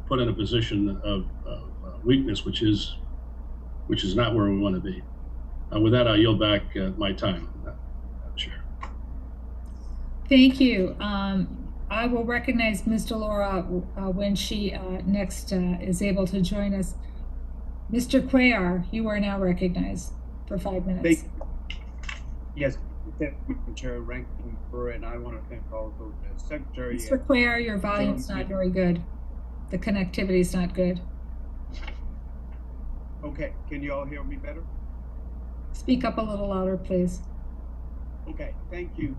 put in a position of weakness, which is not where we want to be. With that, I'll yield back my time, Chair. Thank you. I will recognize Ms. Delora when she next is able to join us. Mr. Cuellar, you are now recognized for 5 minutes. Yes, Chair, Ranking Member, and I want to thank also the Secretary. Mr. Cuellar, your volume's not very good. The connectivity is not good. Okay, can you all hear me better? Speak up a little louder, please. Okay, thank you.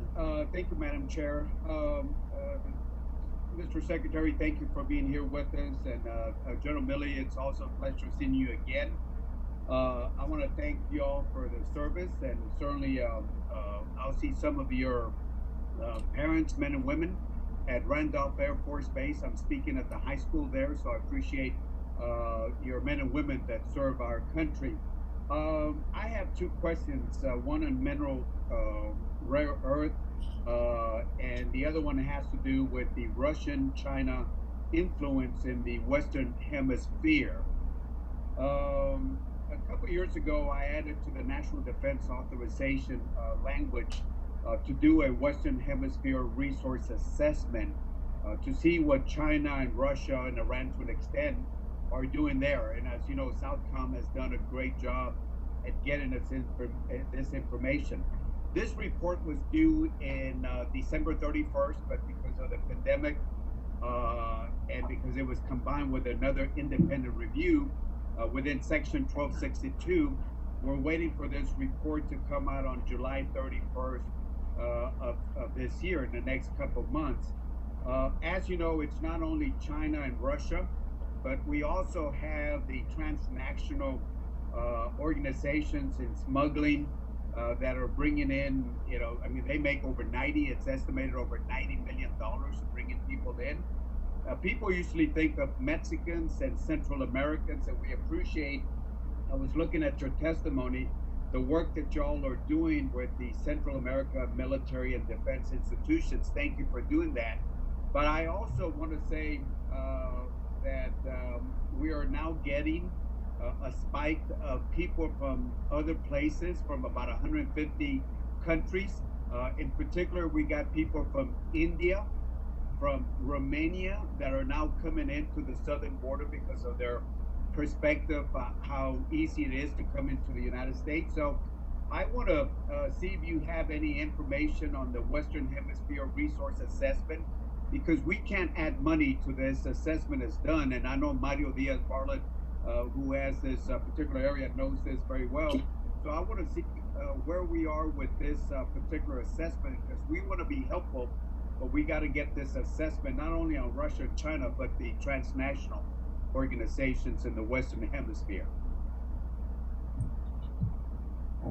Thank you, Madam Chair. Mr. Secretary, thank you for being here with us. And General Milley, it's also a pleasure seeing you again. I want to thank you all for the service, and certainly I'll see some of your parents, men and women, at Randolph Air Force Base. I'm speaking at the high school there, so I appreciate your men and women that serve our country. I have two questions, one on mineral rare earth, and the other one has to do with the Russian-China influence in the Western Hemisphere. A couple years ago, I added to the National Defense Authorization language to do a Western Hemisphere resource assessment to see what China and Russia and Iran to an extent are doing there. And as you know, Southcom has done a great job at getting us this information. This report was due in December 31st, but because of the pandemic and because it was combined with another independent review within Section 1262, we're waiting for this report to come out on July 31st of this year, in the next couple of months. As you know, it's not only China and Russia, but we also have the transnational organizations in smuggling that are bringing in, you know, I mean, they make over 90, it's estimated over $90 million bringing people in. People usually think of Mexicans and Central Americans, and we appreciate, I was looking at your testimony, the work that y'all are doing with the Central America military and defense institutions. Thank you for doing that. But I also want to say that we are now getting a spike of people from other places, from about 150 countries. In particular, we got people from India, from Romania, that are now coming into the southern border because of their perspective, how easy it is to come into the United States. So I want to see if you have any information on the Western Hemisphere resource assessment, because we can't add money to this assessment is done. And I know Mario Diaz-Barlet, who has this particular area, knows this very well. So I want to see where we are with this particular assessment, because we want to be helpful, but we got to get this assessment not only on Russia and China, but the transnational organizations in the Western Hemisphere.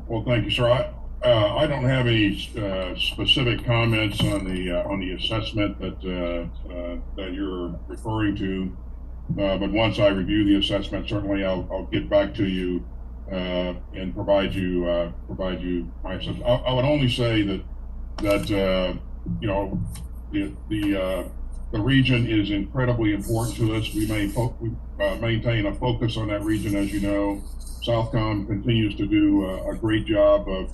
Well, thank you, sir. I don't have any specific comments on the assessment that you're referring to, but once I review the assessment, certainly I'll get back to you and provide you my assessment. I would only say that you know, the region is incredibly important to us. We maintain a focus on that region, as you know. Southcom continues to do a great job of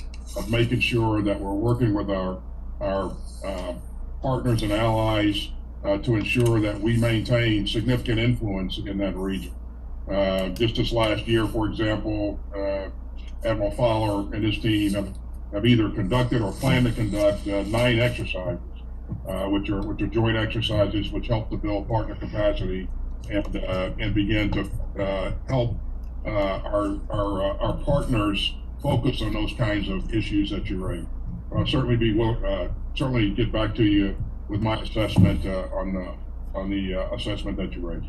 making sure that we're working with our partners and allies to ensure that we maintain significant influence in that region. Just this last year, for example, Admiral Fowler and his team have either conducted or plan to conduct 9 exercises, which are joint exercises which help to build partner capacity and begin to help our partners focus on those kinds of issues that you raised. I'll certainly get back to you with my assessment on the assessment that you raised.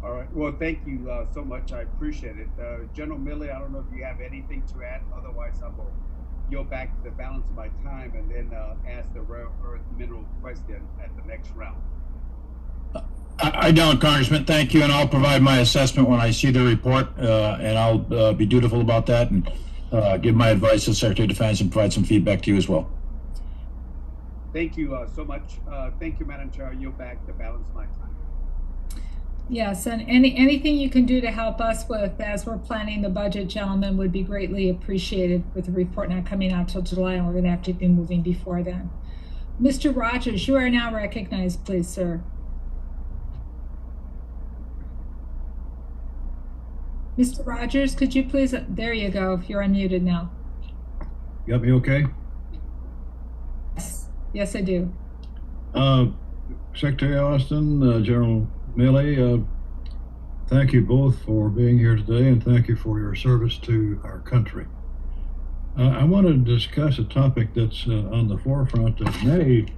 All right. Well, thank you so much. I appreciate it. General Milley, I don't know if you have anything to add. Otherwise, I will yield back the balance of my time and then ask the rare earth mineral question at the next round. I don't, Congressman. Thank you, and I'll provide my assessment when I see the report, and I'll be dutiful about that and give my advice to the Secretary of Defense and provide some feedback to you as well. Thank you so much. Thank you, Madam Chair. I yield back the balance of my time. Yes, and anything you can do to help us with as we're planning the budget, gentlemen, would be greatly appreciated, with the report not coming out till July, and we're going to have to be moving before then. Mr. Rogers, you are now recognized, please, sir. Mr. Rogers, could you please, there you go, you're unmuted now. Got me okay? Yes, I do. Secretary Austin, General A.Milley, thank you both for being here today, and thank you for your service to our country. I want to discuss a topic that's on the forefront of many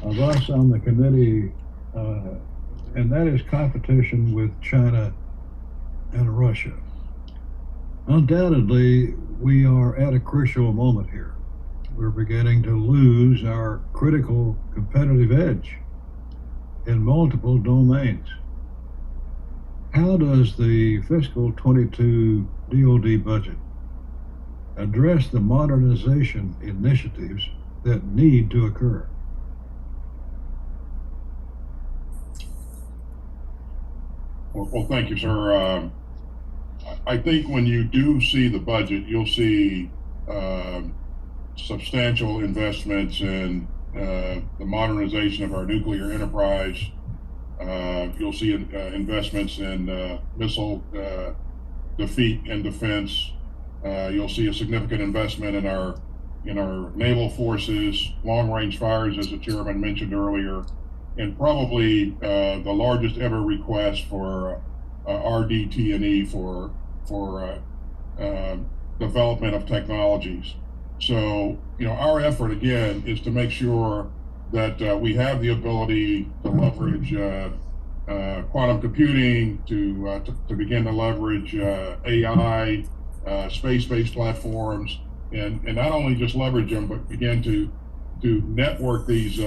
of us on the committee, and that is competition with China and Russia. Undoubtedly, we are at a crucial moment here. We're beginning to lose our critical competitive edge in multiple domains. How does the fiscal 22 DOD budget address the modernization initiatives that need to occur? Well, thank you, sir. I think when you do see the budget, you'll see substantial investments in the modernization of our nuclear enterprise. You'll see investments in missile defeat and defense. You'll see a significant investment in our naval forces, long-range fires, as the chairman mentioned earlier, and probably the largest ever request for RDT&E for development of technologies. So, our effort again is to make sure that we have the ability to leverage quantum computing, to begin to leverage AI, space-based platforms, and not only just leverage them, but begin to network these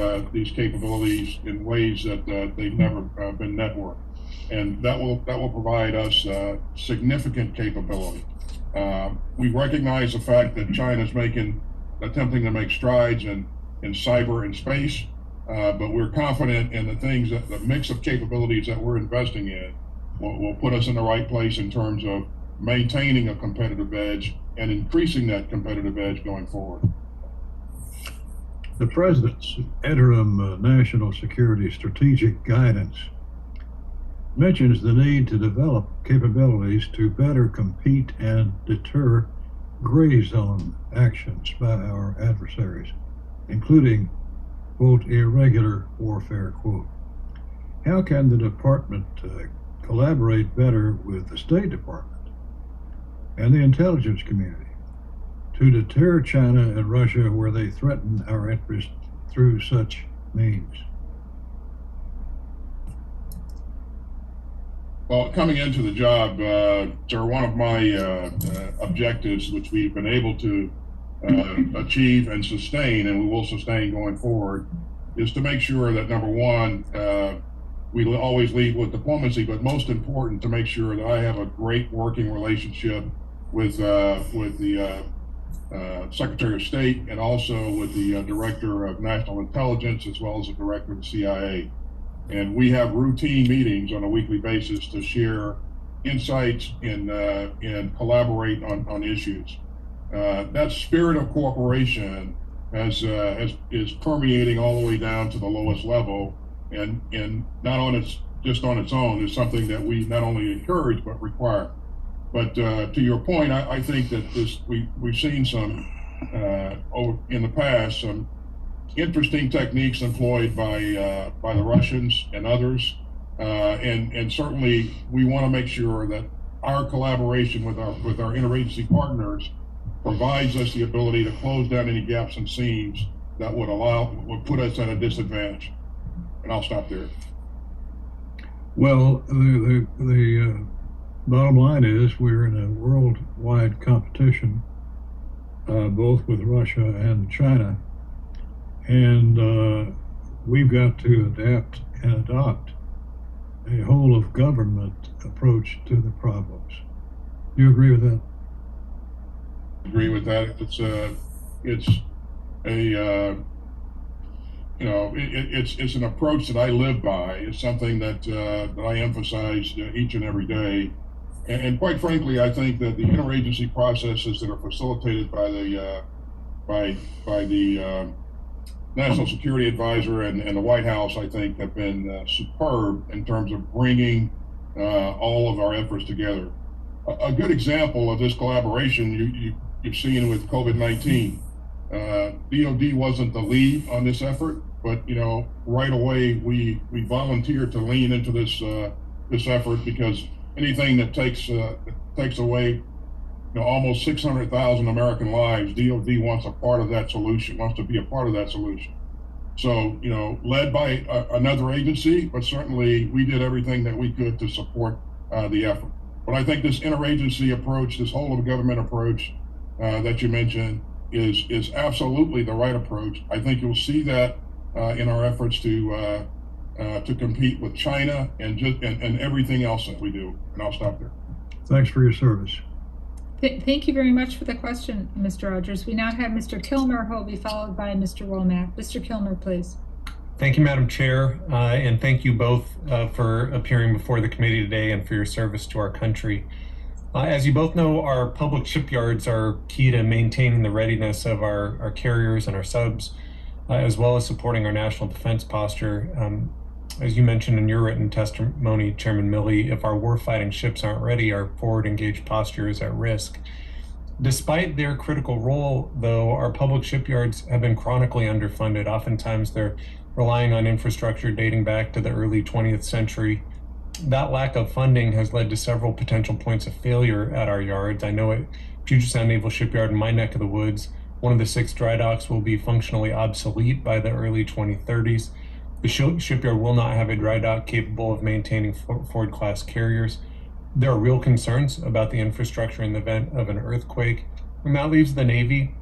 capabilities in ways that they've never been networked, and that will provide us significant capability. We recognize the fact that China's attempting to make strides in cyber and space, but we're confident in the mix of capabilities that we're investing in will put us in the right place in terms of maintaining a competitive edge and increasing that competitive edge going forward. The President's interim national security strategic guidance mentions the need to develop capabilities to better compete and deter gray zone actions by our adversaries, including, quote, irregular warfare, quote. How can the department collaborate better with the State Department and the intelligence community to deter China and Russia where they threaten our interests through such means? Well, coming into the job, sir, one of my objectives, which we've been able to achieve and sustain, and we will sustain going forward, is to make sure that, number one, we always lead with diplomacy, but most important, to make sure that I have a great working relationship with the Secretary of State, and also with the Director of National Intelligence, as well as the Director of the CIA. And we have routine meetings on a weekly basis to share insights and collaborate on issues. That spirit of cooperation is permeating all the way down to the lowest level, and not just on its own is something that we not only encourage but require. But to your point, I think that we've seen some in the past some interesting techniques employed by the Russians and others, and certainly we want to make sure that our collaboration with our interagency partners provides us the ability to close down any gaps and seams that would put us at a disadvantage. And I'll stop there. Well, the bottom line is we're in a worldwide competition, both with Russia and China. And we've got to adapt and adopt a whole of government approach to the problems. Do you agree with that? Agree with that. It's an approach that I live by. It's something that I emphasize each and every day. And quite frankly, I think that the interagency processes that are facilitated by the National Security Advisor and the White House, I think, have been superb in terms of bringing all of our efforts together. A good example of this collaboration you've seen with COVID-19. DOD wasn't the lead on this effort, but right away we volunteered to lean into this effort, because anything that takes away almost 600,000 American lives, DOD wants a part of that solution, wants to be a part of that solution. So led by another agency, but certainly we did everything that we could to support the effort. But I think this interagency approach, this whole of government approach that you mentioned, is absolutely the right approach. I think you'll see that in our efforts to compete with China and everything else that we do. And I'll stop there. Thanks for your service. Thank you very much for the question, Mr. Rogers. We now have Mr. Kilmer, who will be followed by Mr. Womack. Mr. Kilmer, please. Thank you, Madam Chair, and thank you both for appearing before the committee today and for your service to our country. As you both know, our public shipyards are key to maintaining the readiness of our carriers and our subs, as well as supporting our national defense posture. As you mentioned in your written testimony, Chairman Milley, if our warfighting ships aren't ready, our forward engaged posture is at risk. Despite their critical role, though, our public shipyards have been chronically underfunded. Oftentimes they're relying on infrastructure dating back to the early 20th century. That lack of funding has led to several potential points of failure at our yards. I know at Puget Sound Naval Shipyard in my neck of the woods, one of the 6 dry docks will be functionally obsolete by the early 2030s. The shipyard will not have a dry dock capable of maintaining Ford-class carriers. There are real concerns about the infrastructure in the event of an earthquake, and that leaves the Navy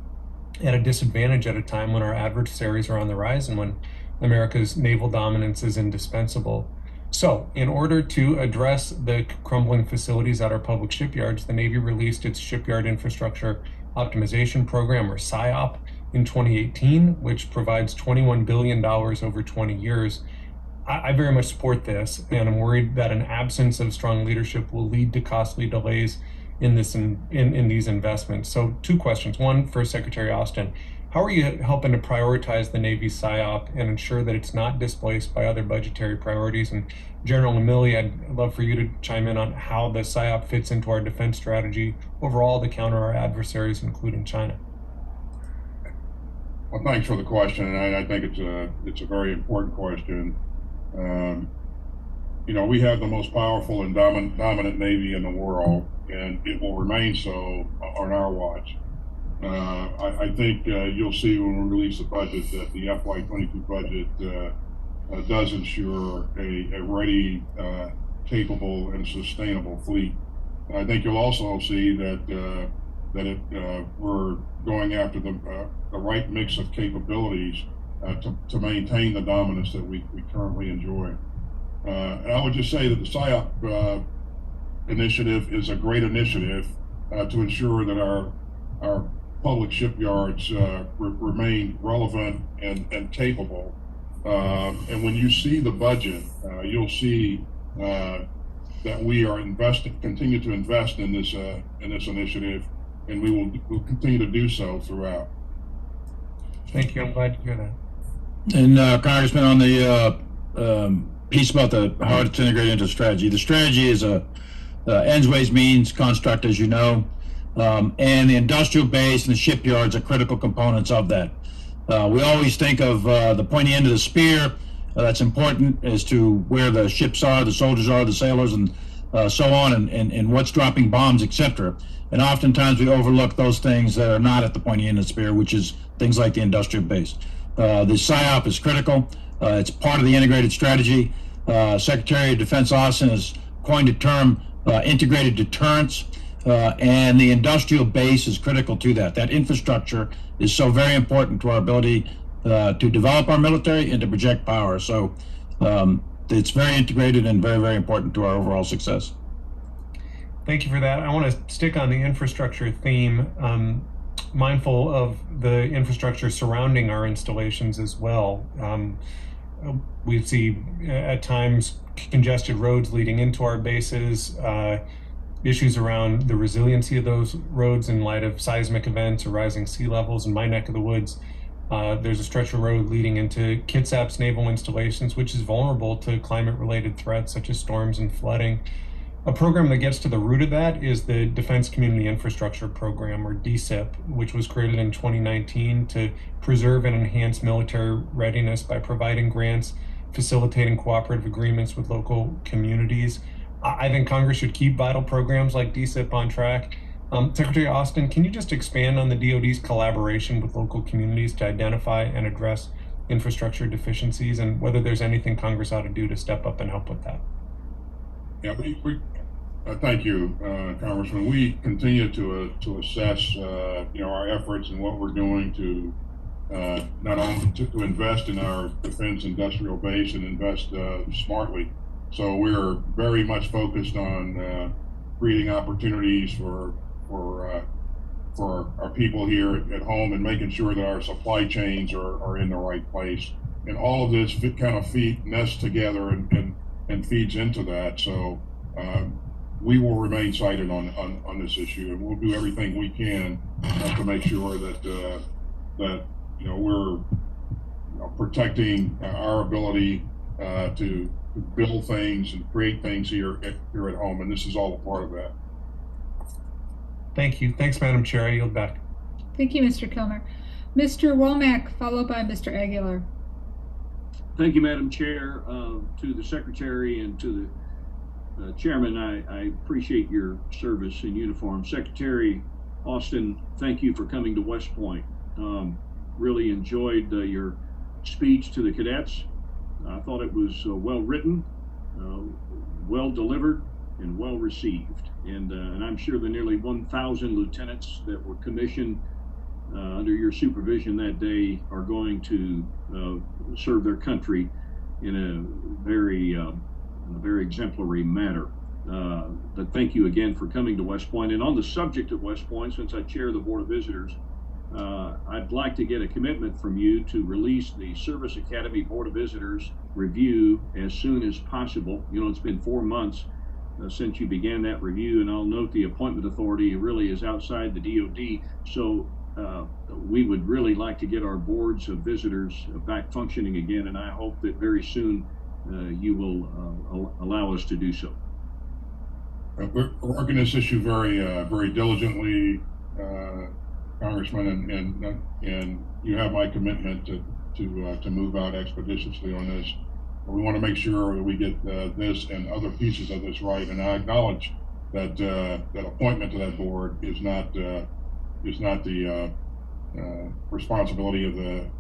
at a disadvantage at a time when our adversaries are on the rise and when America's naval dominance is indispensable. So, in order to address the crumbling facilities at our public shipyards, the Navy released its Shipyard Infrastructure Optimization Program, or SIOP, in 2018, which provides $21 billion over 20 years. I very much support this, and I'm worried that an absence of strong leadership will lead to costly delays in these investments. So 2 questions. One for Secretary Austin. How are you helping to prioritize the Navy's SIOP and ensure that it's not displaced by other budgetary priorities? And General A.Milley, I'd love for you to chime in on how the SIOP fits into our defense strategy overall to counter our adversaries, including China. Well, thanks for the question, and I think it's a very important question. We have the most powerful and dominant Navy in the world, and it will remain so on our watch. I think you'll see when we release the budget that the FY22 budget does ensure a ready, capable, and sustainable fleet. I think you'll also see that we're going after the right mix of capabilities to maintain the dominance that we currently enjoy. And I would just say that the SIOP initiative is a great initiative to ensure that our public shipyards remain relevant and capable. And when you see the budget, you'll see that we are continue to invest in this initiative, and we'll continue to do so throughout. Thank you. I'm glad to hear that. And Congressman, on the piece about how it's integrated into strategy, the strategy is a ends, ways, means construct, as you know, and the industrial base and the shipyards are critical components of that. We always think of the pointy end of the spear. That's important as to where the ships are, the soldiers are, the sailors, and so on, and what's dropping bombs, etc. And oftentimes we overlook those things that are not at the pointy end of the spear, which is things like the industrial base. The SIOP is critical. It's part of the integrated strategy. Secretary of Defense Austin has coined a term, integrated deterrence, and the industrial base is critical to that. That infrastructure is so very important to our ability to develop our military and to project power. So it's very integrated and very, very important to our overall success. Thank you for that. I want to stick on the infrastructure theme, mindful of the infrastructure surrounding our installations as well. We see at times congested roads leading into our bases, issues around the resiliency of those roads in light of seismic events or rising sea levels. In my neck of the woods, there's a stretch of road leading into Kitsap's naval installations, which is vulnerable to climate-related threats such as storms and flooding. A program that gets to the root of that is the Defense Community Infrastructure Program, or DCIP, which was created in 2019 to preserve and enhance military readiness by providing grants, facilitating cooperative agreements with local communities. I think Congress should keep vital programs like DCIP on track. Secretary Austin, can you just expand on the DoD's collaboration with local communities to identify and address infrastructure deficiencies, and whether there's anything Congress ought to do to step up and help with that? Yeah, thank you, Congressman. We continue to assess, our efforts and what we're doing to not only to invest in our defense industrial base and invest smartly. So we're very much focused on creating opportunities for our people here at home and making sure that our supply chains are in the right place. And all of this kind of nests together and feeds into that. So we will remain cited on this issue, and we'll do everything we can to make sure that we're protecting our ability to build things and create things here at home, and this is all a part of that. Thank you. Thanks, Madam Chair. I yield back. Thank you, Mr. Kilmer. Mr. Womack, followed by Mr. Aguilar. Thank you, Madam Chair. To the Secretary and to the Chairman, I appreciate your service in uniform. Secretary Austin, thank you for coming to West Point. Really enjoyed your speech to the cadets. I thought it was well written, well delivered, and well received. And I'm sure the nearly 1,000 lieutenants that were commissioned under your supervision that day are going to serve their country in a very exemplary manner. But thank you again for coming to West Point. And on the subject of West Point, since I chair the Board of Visitors, I'd like to get a commitment from you to release the Service Academy Board of Visitors review as soon as possible. You know, it's been 4 months since you began that review, and I'll note the appointment authority really is outside the DOD. So we would really like to get our boards of visitors back functioning again, and I hope that very soon you will allow us to do so. We're working this issue very diligently, Congressman, and you have my commitment to move out expeditiously on this. We want to make sure that we get this and other pieces of this right, and I acknowledge that that appointment to that board is not the responsibility of the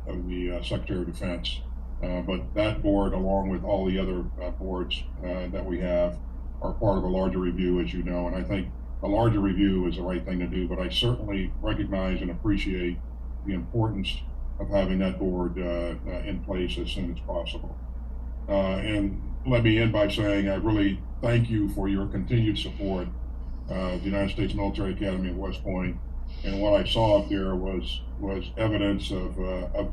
Secretary of Defense, but that board, along with all the other boards that we have, are part of a larger review, as you know. And I think a larger review is the right thing to do. But I certainly recognize and appreciate the importance of having that board in place as soon as possible. And let me end by saying I really thank you for your continued support of the United States Military Academy at West Point. And what I saw up there was evidence of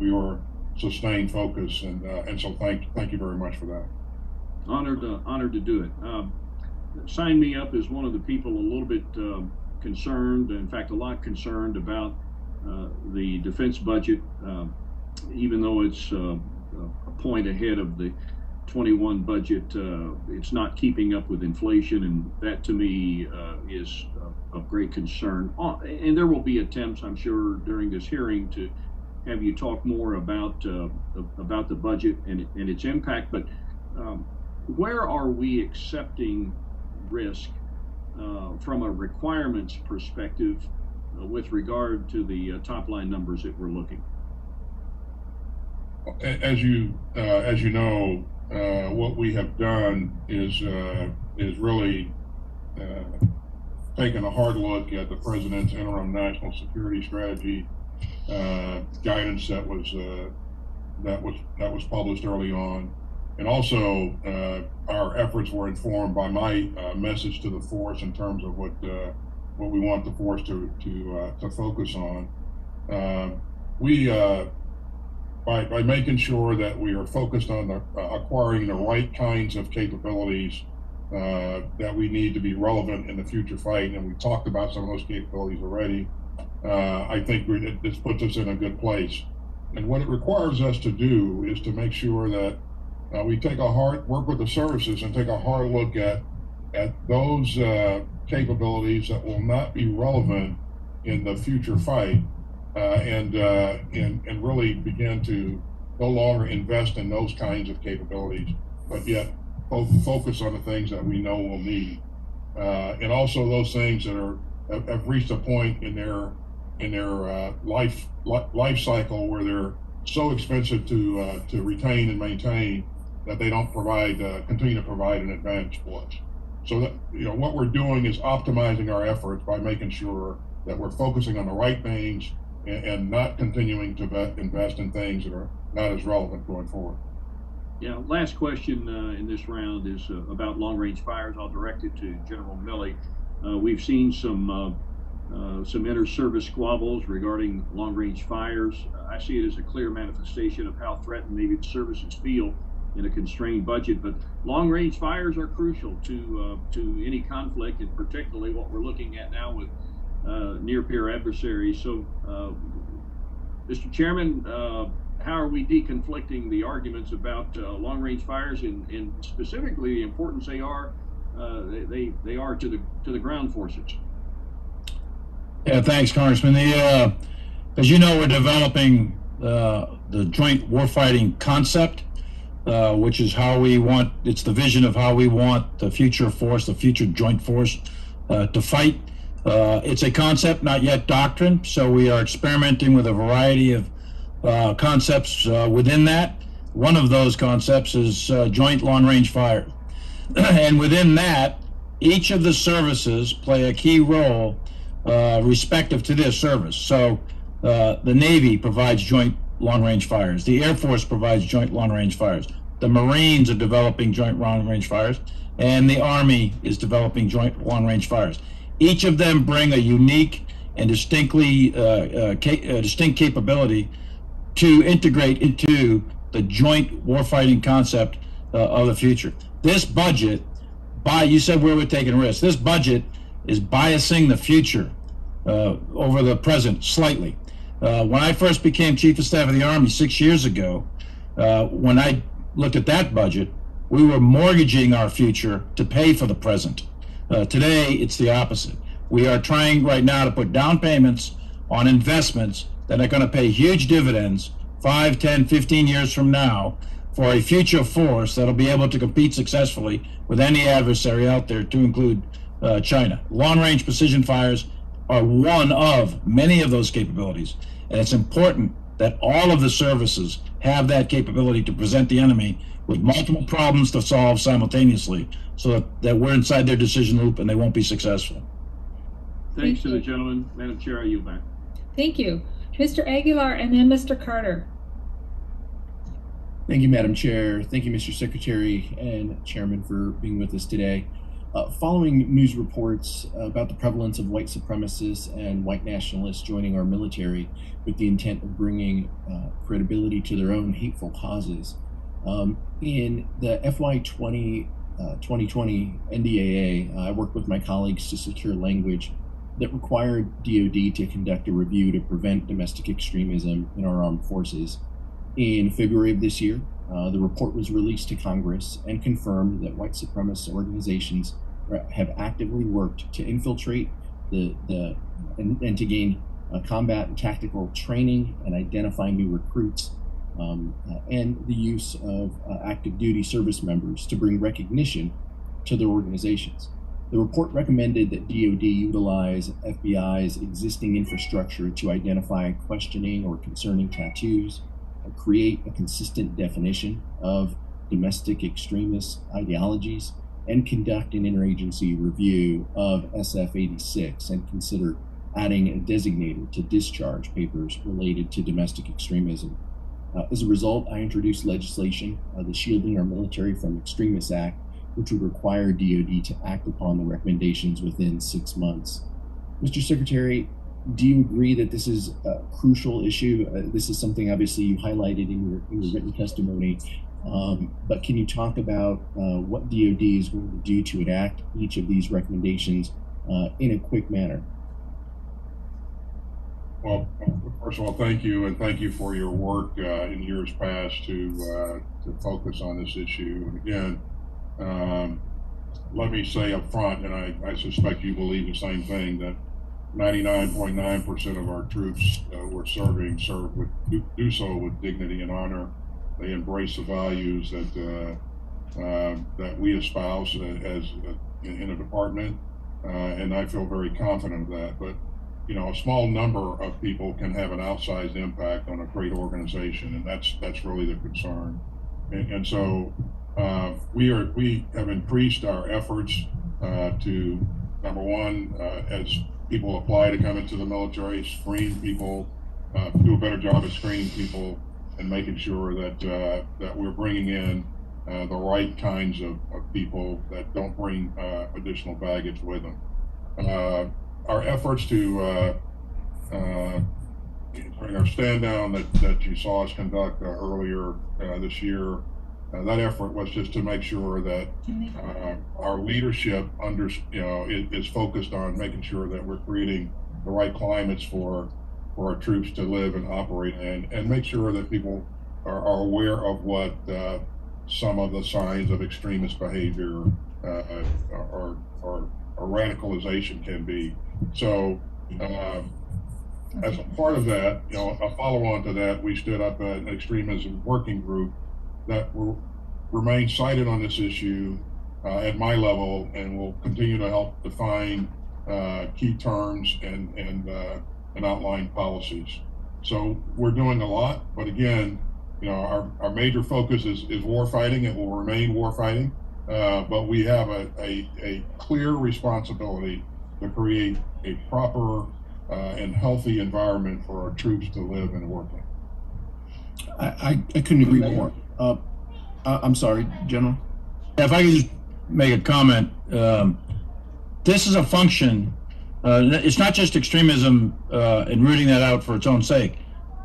your sustained focus, and so thank you very much for that. Honored to do it. Sign me up as one of the people a little bit concerned, in fact, a lot concerned about the defense budget, even though it's a point ahead of the 21 budget. It's not keeping up with inflation, and that to me is of great concern. And there will be attempts, I'm sure, during this hearing to have you talk more about the budget and its impact. But where are we accepting risk from a requirements perspective with regard to the top line numbers that we're looking? As you know, what we have done is really taken a hard look at the President's interim national security strategy guidance that was published early on, And also, our efforts were informed by my message to the force in terms of what we want the force to focus on. By making sure that we are focused on acquiring the right kinds of capabilities that we need to be relevant in the future fight, and we talked about some of those capabilities already, I think this puts us in a good place. And what it requires us to do is to make sure that we work with the services and take a hard look at those capabilities that will not be relevant in the future fight, and really begin to no longer invest in those kinds of capabilities, but yet focus on the things that we know we'll need, and also those things that have reached a point in their life cycle where they're so expensive to retain and maintain that they don't continue to provide an advantage for us. So that, what we're doing is optimizing our efforts by making sure that we're focusing on the right things and not continuing to invest in things that are not as relevant going forward. Yeah, last question in this round is about long-range fires. I'll direct it to General Milley. We've seen some inter-service squabbles regarding long-range fires. I see it as a clear manifestation of how threatened maybe the services feel in a constrained budget, but long-range fires are crucial to any conflict, and particularly what we're looking at now with near-peer adversaries. So, Mr. Chairman, how are we deconflicting the arguments about long-range fires, and specifically the importance they are to the ground forces? Yeah, thanks, Congressman. As you know, we're developing the joint warfighting concept, which is it's the vision of how we want the future force, the future joint force to fight. It's a concept, not yet doctrine, so we are experimenting with a variety of concepts within that. One of those concepts is joint long-range fire. And within that, each of the services play a key role respective to their service. So the Navy provides joint long-range fires. The Air Force provides joint long-range fires. The Marines are developing joint long-range fires, and the Army is developing joint long-range fires. Each of them bring a unique and distinct capability to integrate into the joint warfighting concept of the future. This budget, you said where we're taking risks. This budget is biasing the future over the present slightly. When I first became Chief of Staff of the Army 6 years ago, when I looked at that budget, we were mortgaging our future to pay for the present. Today, it's the opposite. We are trying right now to put down payments on investments that are going to pay huge dividends 5, 10, 15 years from now for a future force that'll be able to compete successfully with any adversary out there, to include China. Long-range precision fires are one of many of those capabilities, and it's important that all of the services have that capability to present the enemy with multiple problems to solve simultaneously, so that we're inside their decision loop and they won't be successful. Thanks to the gentleman. Madam Chair, I yield back. Thank you. Mr. Aguilar and then Mr. Carter. Thank you, Madam Chair. Thank you, Mr. Secretary and Chairman, for being with us today. Following news reports about the prevalence of white supremacists and white nationalists joining our military with the intent of bringing credibility to their own hateful causes, in the FY20 2020 NDAA, I worked with my colleagues to secure language that required DOD to conduct a review to prevent domestic extremism in our armed forces. In February of this year, the report was released to Congress and confirmed that white supremacist organizations have actively worked to infiltrate and to gain combat and tactical training and identify new recruits, and the use of active duty service members to bring recognition to their organizations. The report recommended that DOD utilize FBI's existing infrastructure to identify questioning or concerning tattoos, create a consistent definition of domestic extremist ideologies, and conduct an interagency review of SF-86 and consider adding a designator to discharge papers related to domestic extremism. As a result, I introduced legislation, the Shielding Our Military from Extremists Act, which would require DOD to act upon the recommendations within 6 months. Mr. Secretary, do you agree that this is a crucial issue? This is something obviously you highlighted in your written testimony, but can you talk about what DOD is going to do to enact each of these recommendations in a quick manner? Well, first of all, thank you, and thank you for your work in years past to focus on this issue. And again, let me say up front, and I suspect you believe the same thing, that 99.9% of our troops we're serving do so with dignity and honor. They embrace the values that we espouse as in a department, and I feel very confident of that. But you know, a small number of people can have an outsized impact on a great organization, and that's really the concern. And so we have increased our efforts to, number one, as people apply to come into the military, screen people, do a better job of screening people and making sure that that we're bringing in the right kinds of people that don't bring additional baggage with them. Our efforts to during our stand down that you saw us conduct earlier this year, that effort was just to make sure that our leadership is focused on making sure that we're creating the right climates for our troops to live and operate in, and make sure that people are aware of what some of the signs of extremist behavior or radicalization can be. So as a part of that, you know, a follow-on to that, we stood up an extremism working group that will remain cited on this issue at my level, and will continue to help define key terms and outline policies. So we're doing a lot, but again, you know, our major focus is war fighting. It will remain war fighting, but we have a clear responsibility to create a proper and healthy environment for our troops to live and work in. I couldn't agree more. I'm sorry, General. If I could just make a comment, this is a function. It's not just extremism and rooting that out for its own sake.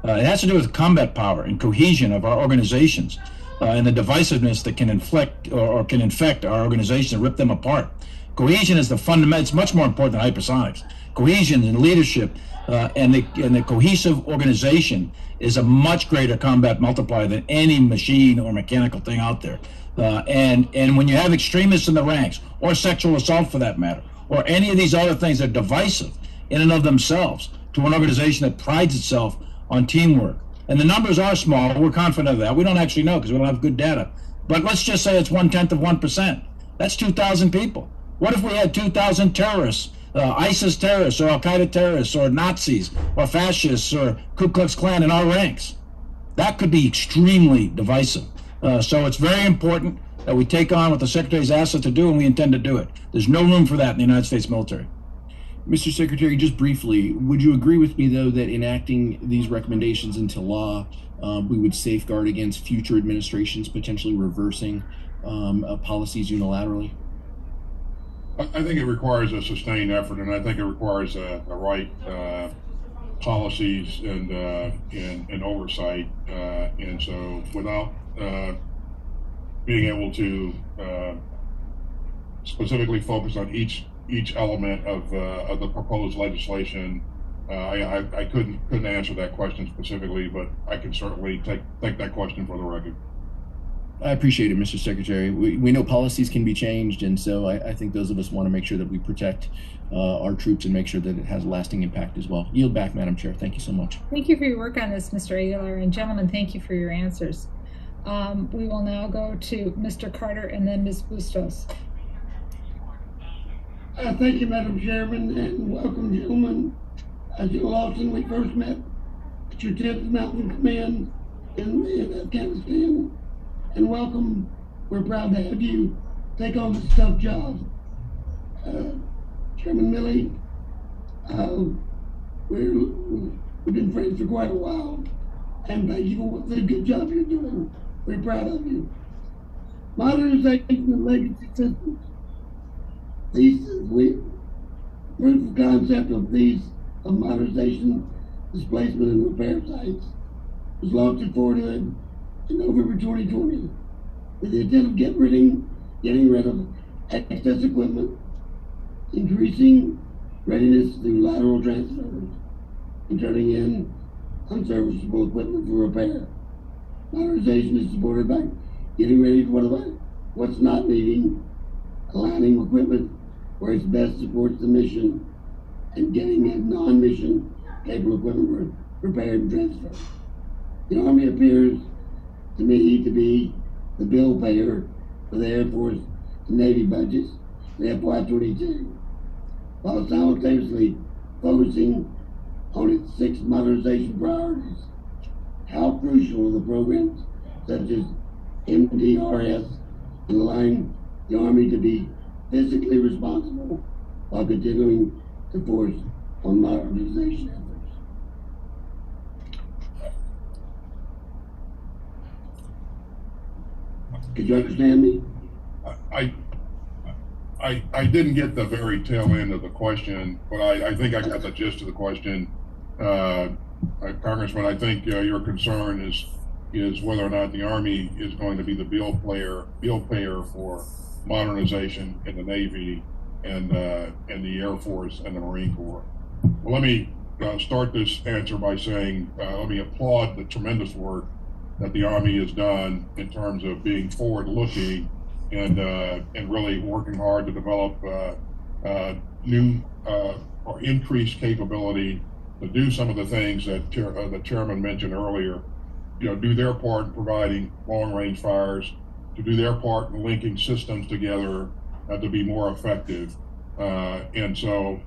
It has to do with combat power and cohesion of our organizations and the divisiveness that can inflict or can infect our organizations and rip them apart. Cohesion is the fundamental. It's much more important than hypersonics. Cohesion and leadership and the cohesive organization is a much greater combat multiplier than any machine or mechanical thing out there. And when you have extremists in the ranks, or sexual assault for that matter, or any of these other things that are divisive in and of themselves to an organization that prides itself on teamwork. And the numbers are small. We're confident of that. We don't actually know because we don't have good data. But let's just say it's 0.1%. That's 2,000 people. What if we had 2,000 terrorists, ISIS terrorists, or Al-Qaeda terrorists, or Nazis, or fascists, or Ku Klux Klan in our ranks? That could be extremely divisive. So it's very important that we take on what the Secretary's asked us to do, and we intend to do it. There's no room for that in the United States military. Mr. Secretary, just briefly, would you agree with me, though, that enacting these recommendations into law, we would safeguard against future administrations potentially reversing policies unilaterally? I think it requires a sustained effort, and I think it requires the right policies and oversight. And so, without being able to specifically focus on each element of the proposed legislation, I couldn't answer that question specifically, but I can certainly take that question for the record. I appreciate it, Mr. Secretary. We know policies can be changed, and so I think those of us want to make sure that we protect our troops and make sure that it has a lasting impact as well. Yield back, Madam Chair. Thank you so much. Thank you for your work on this, Mr. Aguilar, and gentlemen, thank you for your answers. We will now go to Mr. Carter and then Ms. Bustos. Thank you, Madam Chairman, and welcome, gentlemen. General Austin, we first met at your 10th Mountain Command in Afghanistan, and welcome. We're proud to have you take on this tough job. Chairman Milley, we've been friends for quite a while, and thank you for the good job you're doing. We're proud of you. Modernization of legacy systems. Proof of concept of modernization, displacement, and repair sites was launched at Fort Hood in November 2020 with the intent of getting rid of excess equipment, increasing readiness through lateral transfers, and turning in unserviceable equipment for repair. Modernization is supported by getting ready for what's not needing, aligning equipment where it's best supports the mission, and getting a non-mission capable equipment repaired and transferred. The Army appears to me to be the bill payer for the Air Force and Navy budgets for FY22, while simultaneously focusing on its 6 modernization priorities. How crucial are the programs such as MDRS in allowing the Army to be physically responsible while continuing to force on modernization efforts? Could you understand me? I didn't get the very tail end of the question, but I think I got the gist of the question. Congressman, I think your concern is whether or not the Army is going to be the bill payer for modernization in the Navy and the Air Force and the Marine Corps. Well, let me start this answer by saying, let me applaud the tremendous work that the Army has done in terms of being forward-looking and really working hard to develop new or increased capability to do some of the things that the chairman mentioned earlier. Do their part in providing long-range fires, to do their part in linking systems together to be more effective. And so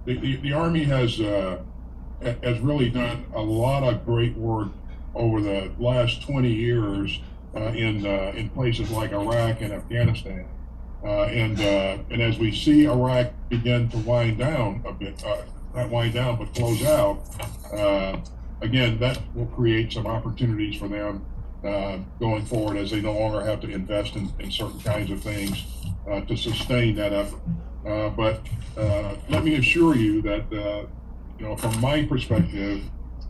the Army has really done a lot of great work over the last 20 years in places like Iraq and Afghanistan. And as we see Iraq begin to wind down a bit, not wind down, but close out, again, that will create some opportunities for them going forward as they no longer have to invest in certain kinds of things to sustain that effort. But let me assure you that, from my perspective,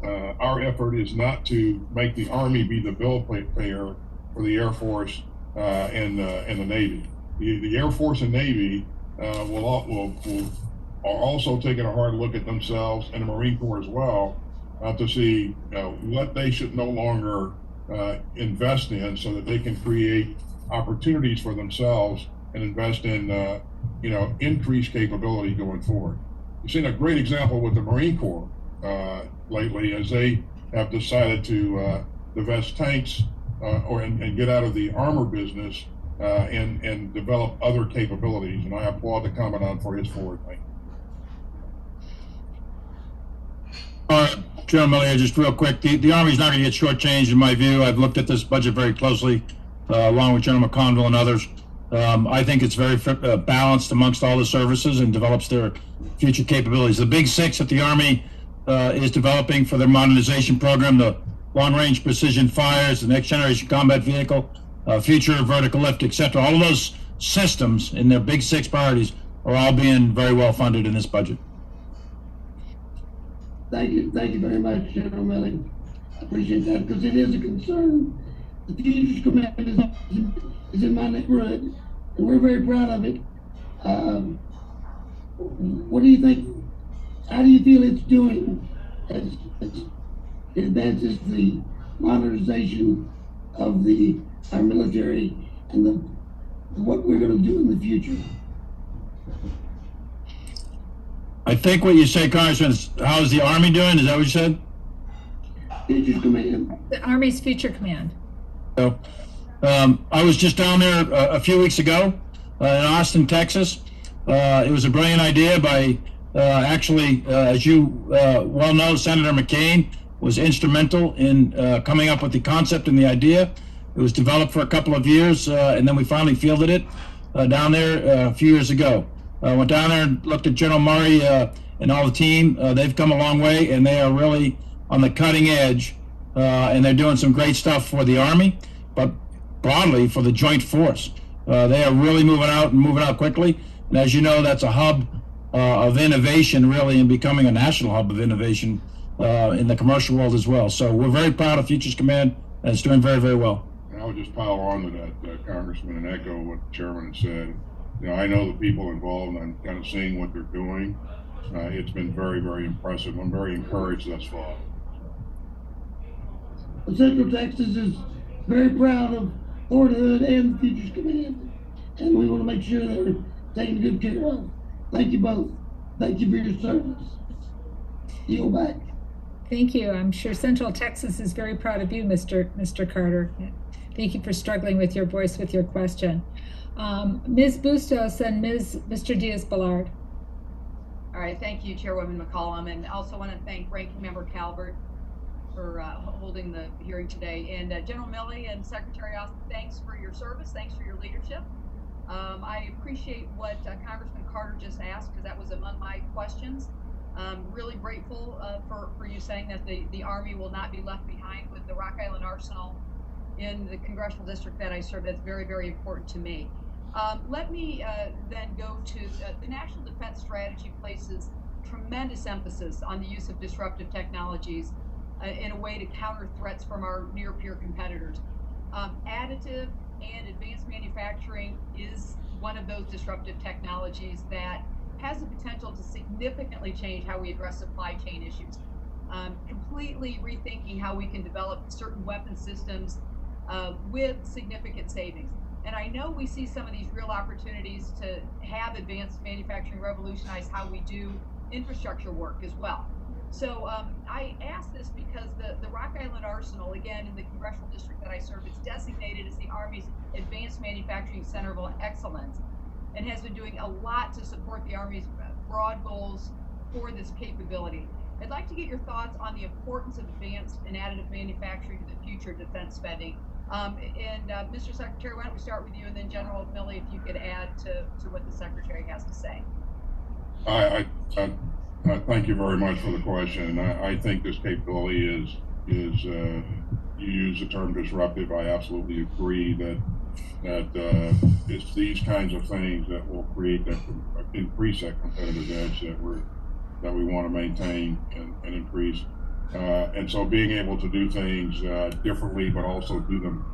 our effort is not to make the Army be the bill payer for the Air Force and the Navy. The Air Force and Navy are also taking a hard look at themselves, and the Marine Corps as well, to see what they should no longer invest in so that they can create opportunities for themselves and invest in increased capability going forward. We've seen a great example with the Marine Corps lately as they have decided to divest tanks and get out of the armor business and develop other capabilities. And I applaud the Commandant for his forward thinking. General Milley, just real quick, the Army's not going to get shortchanged in my view. I've looked at this budget very closely, along with General McConville and others. I think it's very balanced amongst all the services and develops their future capabilities. The big 6 that the Army is developing for their modernization program, the long-range precision fires, the next generation combat vehicle, future vertical lift, etc. All of those systems in their big 6 priorities are all being very well funded in this budget. Thank you very much, General Milley. I appreciate that because it is a concern. The Futures Command is in my neighborhood, and we're very proud of it. What do you think? How do you feel it's doing as it advances the modernization of our military and what we're going to do in the future? I think what you say, Congressman, is how's the Army doing? Is that what you said? Futures Command. The Army's Future Command. So, I was just down there a few weeks ago in Austin, Texas. It was a brilliant idea by, as you well know, Senator McCain was instrumental in coming up with the concept and the idea. It was developed for a couple of years, and then we finally fielded it down there a few years ago. Went down there and looked at General Murray and all the team. They've come a long way, and they are really on the cutting edge and they're doing some great stuff for the Army, but broadly for the joint force. They are really moving out quickly. And as you know, that's a hub of innovation, really, and becoming a national hub of innovation in the commercial world as well. So we're very proud of Futures Command, and it's doing very, very well. And I would just pile on to that, Congressman, and echo what the chairman has said. You know, I know the people involved, and I'm kind of seeing what they're doing. It's been very, very impressive. I'm very encouraged thus far. Central Texas is very proud of Fort Hood and the Futures Command, and we want to make sure they're taken good care of. Thank you both. Thank you for your service. Yield back. Thank you. I'm sure Central Texas is very proud of you, Mr. Carter. Thank you for struggling with your voice with your question. Ms. Bustos and Mr. Diaz-Balart. All right, thank you, Chairwoman McCollum, and also want to thank Ranking Member Calvert for holding the hearing today. And General Milley and Secretary Austin, thanks for your service, thanks for your leadership. I appreciate what Congressman Carter just asked, because that was among my questions. Really grateful for you saying that the Army will not be left behind with the Rock Island Arsenal in the congressional district that I serve. That's very, very important to me. Let me then go to the National Defense Strategy places tremendous emphasis on the use of disruptive technologies in a way to counter threats from our near-peer competitors. Additive and advanced manufacturing is one of those disruptive technologies that has the potential to significantly change how we address supply chain issues. Completely rethinking how we can develop certain weapon systems with significant savings. And I know we see some of these real opportunities to have advanced manufacturing revolutionize how we do infrastructure work as well. So I ask this because the Rock Island Arsenal, again, in the congressional district that I serve, is designated as the Army's Advanced Manufacturing Center of Excellence and has been doing a lot to support the Army's broad goals for this capability. I'd like to get your thoughts on the importance of advanced and additive manufacturing to the future defense spending. Mr. Secretary, why don't we start with you, and then General Milley, if you could add to what the Secretary has to say. I thank you very much for the question. I think this capability is you use the term disruptive. I absolutely agree that it's these kinds of things that will create that, increase that competitive edge that we want to maintain and increase. And so being able to do things differently, but also do them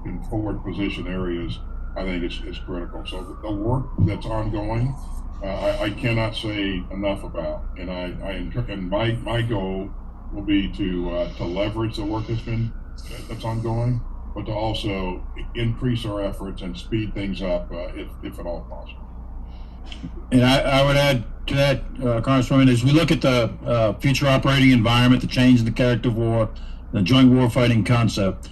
in forward position areas, I think is critical. So the work that's ongoing, I cannot say enough about, and my goal will be to leverage the work that's ongoing, but to also increase our efforts and speed things up if at all possible. And I would add to that, Congresswoman, as we look at the future operating environment, the change in the character of war, the joint warfighting concept,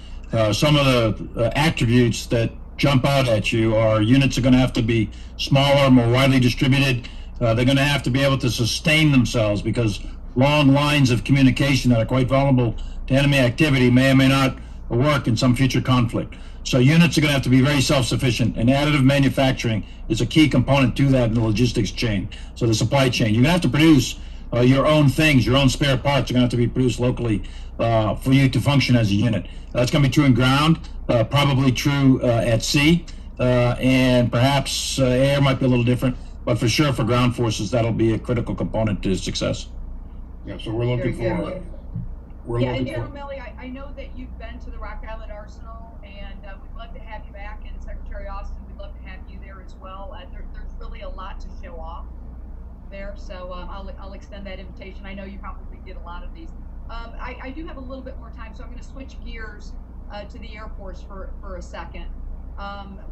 some of the attributes that jump out at you are units are going to have to be smaller, more widely distributed. They're going to have to be able to sustain themselves, because long lines of communication that are quite vulnerable to enemy activity may or may not work in some future conflict. So units are going to have to be very self-sufficient, and additive manufacturing is a key component to that in the logistics chain. So the supply chain, you're going to have to produce your own things, your own spare parts are going to have to be produced locally for you to function as a unit. That's going to be true in ground, probably true at sea, and perhaps air might be a little different, but for sure for ground forces, that'll be a critical component to success. Yeah, so we're looking for... And General Milley, I know that you've been to the Rock Island Arsenal, and we'd love to have you back, and Secretary Austin, we'd love to have you there as well. There's really a lot to show off there, so I'll extend that invitation. I know you probably get a lot of these. I do have a little bit more time, so I'm going to switch gears to the Air Force for a second.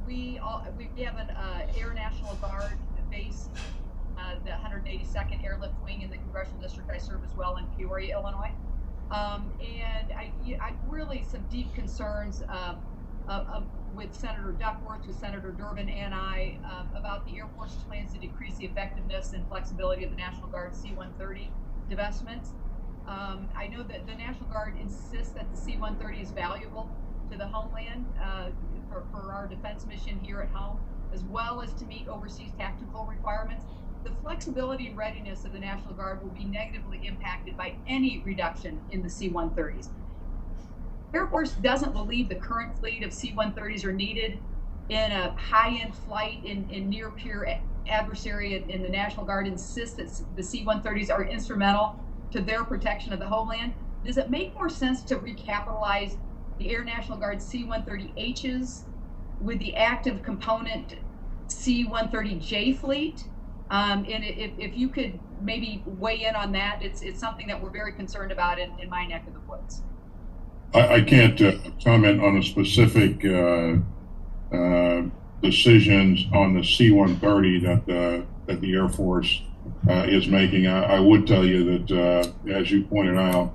We have an Air National Guard base, the 182nd Airlift Wing in the congressional district I serve as well in Peoria, Illinois. And I really some deep concerns with Senator Duckworth, with Senator Durbin, and I about the Air Force's plans to decrease the effectiveness and flexibility of the National Guard C-130 divestments. I know that the National Guard insists that the C-130 is valuable to the homeland for our defense mission here at home, as well as to meet overseas tactical requirements. The flexibility and readiness of the National Guard will be negatively impacted by any reduction in the C-130s. Air Force doesn't believe the current fleet of C-130s are needed in a high-end flight in near peer adversary, and the National Guard insists that the C-130s are instrumental to their protection of the homeland. Does it make more sense to recapitalize the Air National Guard C-130Hs with the active component C-130J fleet? And if you could maybe weigh in on that, it's something that we're very concerned about in my neck of the woods. I can't comment on the specific decisions on the C-130 that the Air Force is making. I would tell you that, as you pointed out,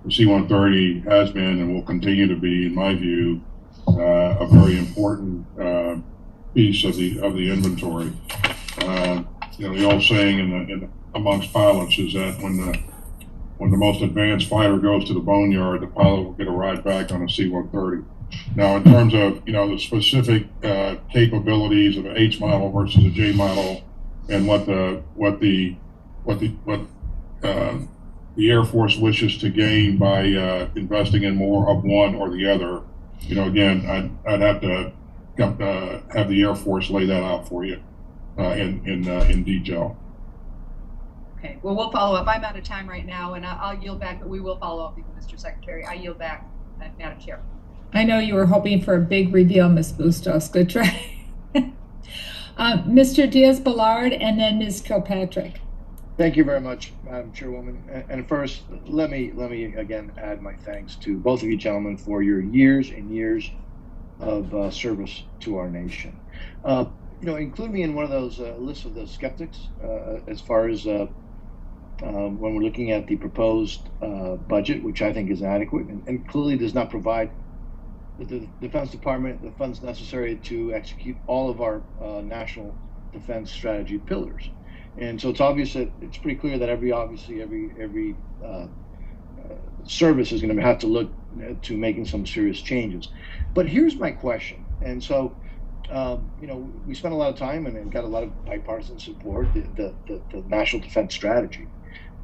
the C-130 has been and will continue to be, in my view, a very important piece of the inventory. The old saying amongst pilots is that when the most advanced fighter goes to the boneyard, the pilot will get a ride back on a C-130. Now, in terms of the specific capabilities of an H model versus a J model, and what the Air Force wishes to gain by investing in more of one or the other, again, I'd have to have the Air Force lay that out for you in detail. Okay, well, we'll follow up. I'm out of time right now, and I'll yield back, but we will follow up with Mr. Secretary. I yield back, Madam Chair. I know you were hoping for a big reveal, Ms. Bustos. Good try. Mr. Diaz-Balart, and then Ms. Kilpatrick. Thank you very much, Madam Chairwoman. And first, let me again add my thanks to both of you gentlemen for your years and years of service to our nation. Include me in one of those lists of the skeptics as far as when we're looking at the proposed budget, which I think is adequate and clearly does not provide the Defense Department the funds necessary to execute all of our national defense strategy pillars. And so it's obvious that it's pretty clear that every service is going to have to look to making some serious changes. But here's my question. And so, we spent a lot of time and got a lot of bipartisan support, the national defense strategy.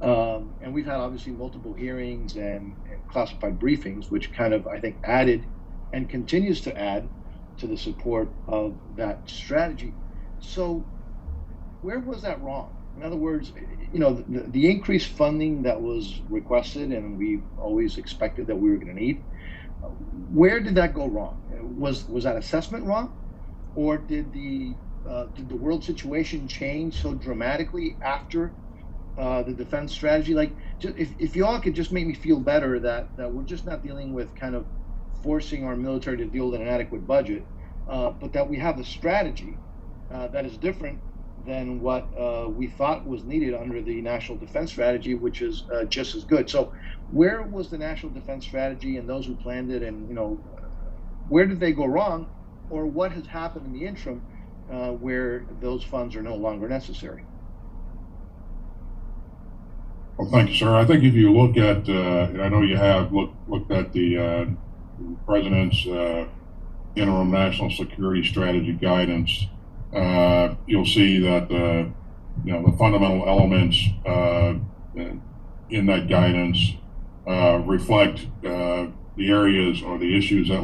And we've had obviously multiple hearings and classified briefings, which kind of, I think, added and continues to add to the support of that strategy. So where was that wrong? In other words, the increased funding that was requested and we always expected that we were going to need, where did that go wrong? Was that assessment wrong? Or did the world situation change so dramatically after the defense strategy? Like, if you all could just make me feel better that we're just not dealing with kind of forcing our military to deal with an inadequate budget, but that we have a strategy that is different than what we thought was needed under the national defense strategy, which is just as good. So where was the national defense strategy and those who planned it, and where did they go wrong, or what has happened in the interim where those funds are no longer necessary? Well, thank you, sir. I think if you look at, and I know you have looked at the President's interim national security strategy guidance, you'll see that the fundamental elements in that guidance reflect the areas or the issues that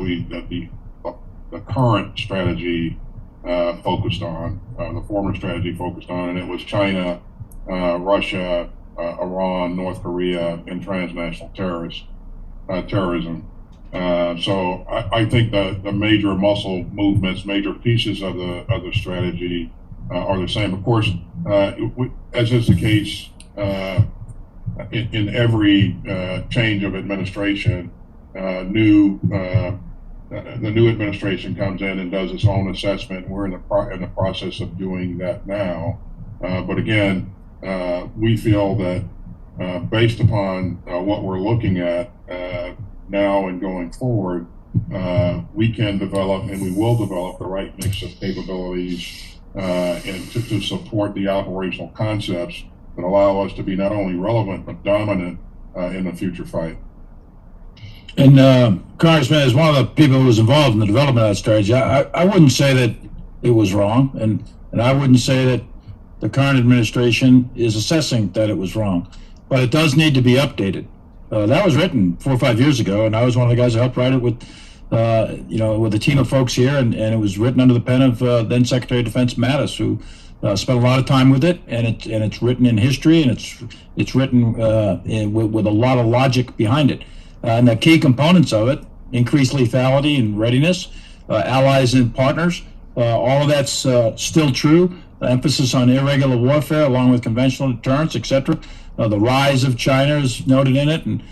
the current strategy focused on, the former strategy focused on, and it was China, Russia, Iran, North Korea, and transnational terrorism. So I think the major muscle movements, major pieces of the strategy are the same. Of course, as is the case in every change of administration, the new administration comes in and does its own assessment. We're in the process of doing that now. But again, we feel that based upon what we're looking at now and going forward, we can develop and we will develop the right mix of capabilities and to support the operational concepts that allow us to be not only relevant but dominant in the future fight. And Congressman, as one of the people who was involved in the development of that strategy, I wouldn't say that it was wrong, and I wouldn't say that the current administration is assessing that it was wrong, but it does need to be updated. That was written 4 or 5 years ago, and I was one of the guys that helped write it with, with a team of folks here, and it was written under the pen of then Secretary of Defense Mattis, who spent a lot of time with it, and it's written in history, and it's written with a lot of logic behind it, and the key components of it: increased lethality and readiness, allies and partners. All of that's still true. Emphasis on irregular warfare, along with conventional deterrence, etc. The rise of China is noted in it, and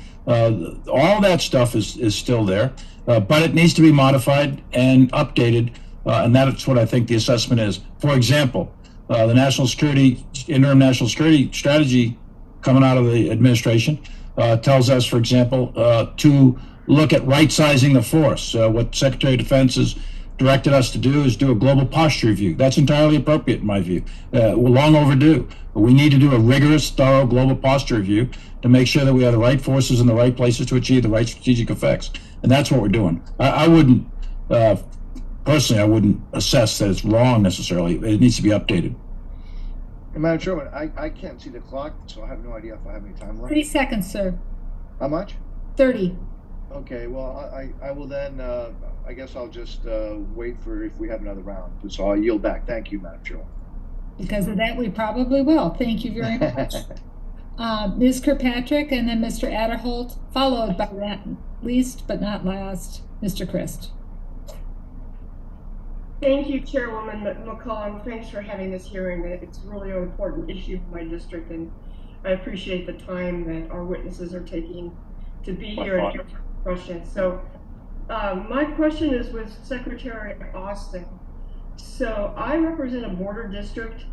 all that stuff is still there, but it needs to be modified and updated, and that's what I think the assessment is. For example, the interim national security strategy coming out of the administration tells us, for example, to look at right-sizing the force. What Secretary of Defense has directed us to do is do a global posture review. That's entirely appropriate in my view. We're long overdue. But we need to do a rigorous, thorough global posture review to make sure that we have the right forces in the right places to achieve the right strategic effects. And that's what we're doing. I wouldn't, personally, I wouldn't assess that it's wrong necessarily. It needs to be updated. And Madam Chairman, I can't see the clock, so I have no idea if I have any time left. 30 seconds, sir. How much? 30. Okay, well, I will then, I guess I'll just wait for if we have another round. So I'll yield back. Thank you, Madam Chairman. Because of that, we probably will. Thank you very much. Ms. Kirkpatrick, and then Mr. Adderholt, followed by least but not last, Mr. Christ. Thank you, Chairwoman McCollum. Thanks for having this hearing. It's really an important issue for my district, and I appreciate the time that our witnesses are taking to be here and answer questions. So my question is with Secretary Austin. So I represent a border district,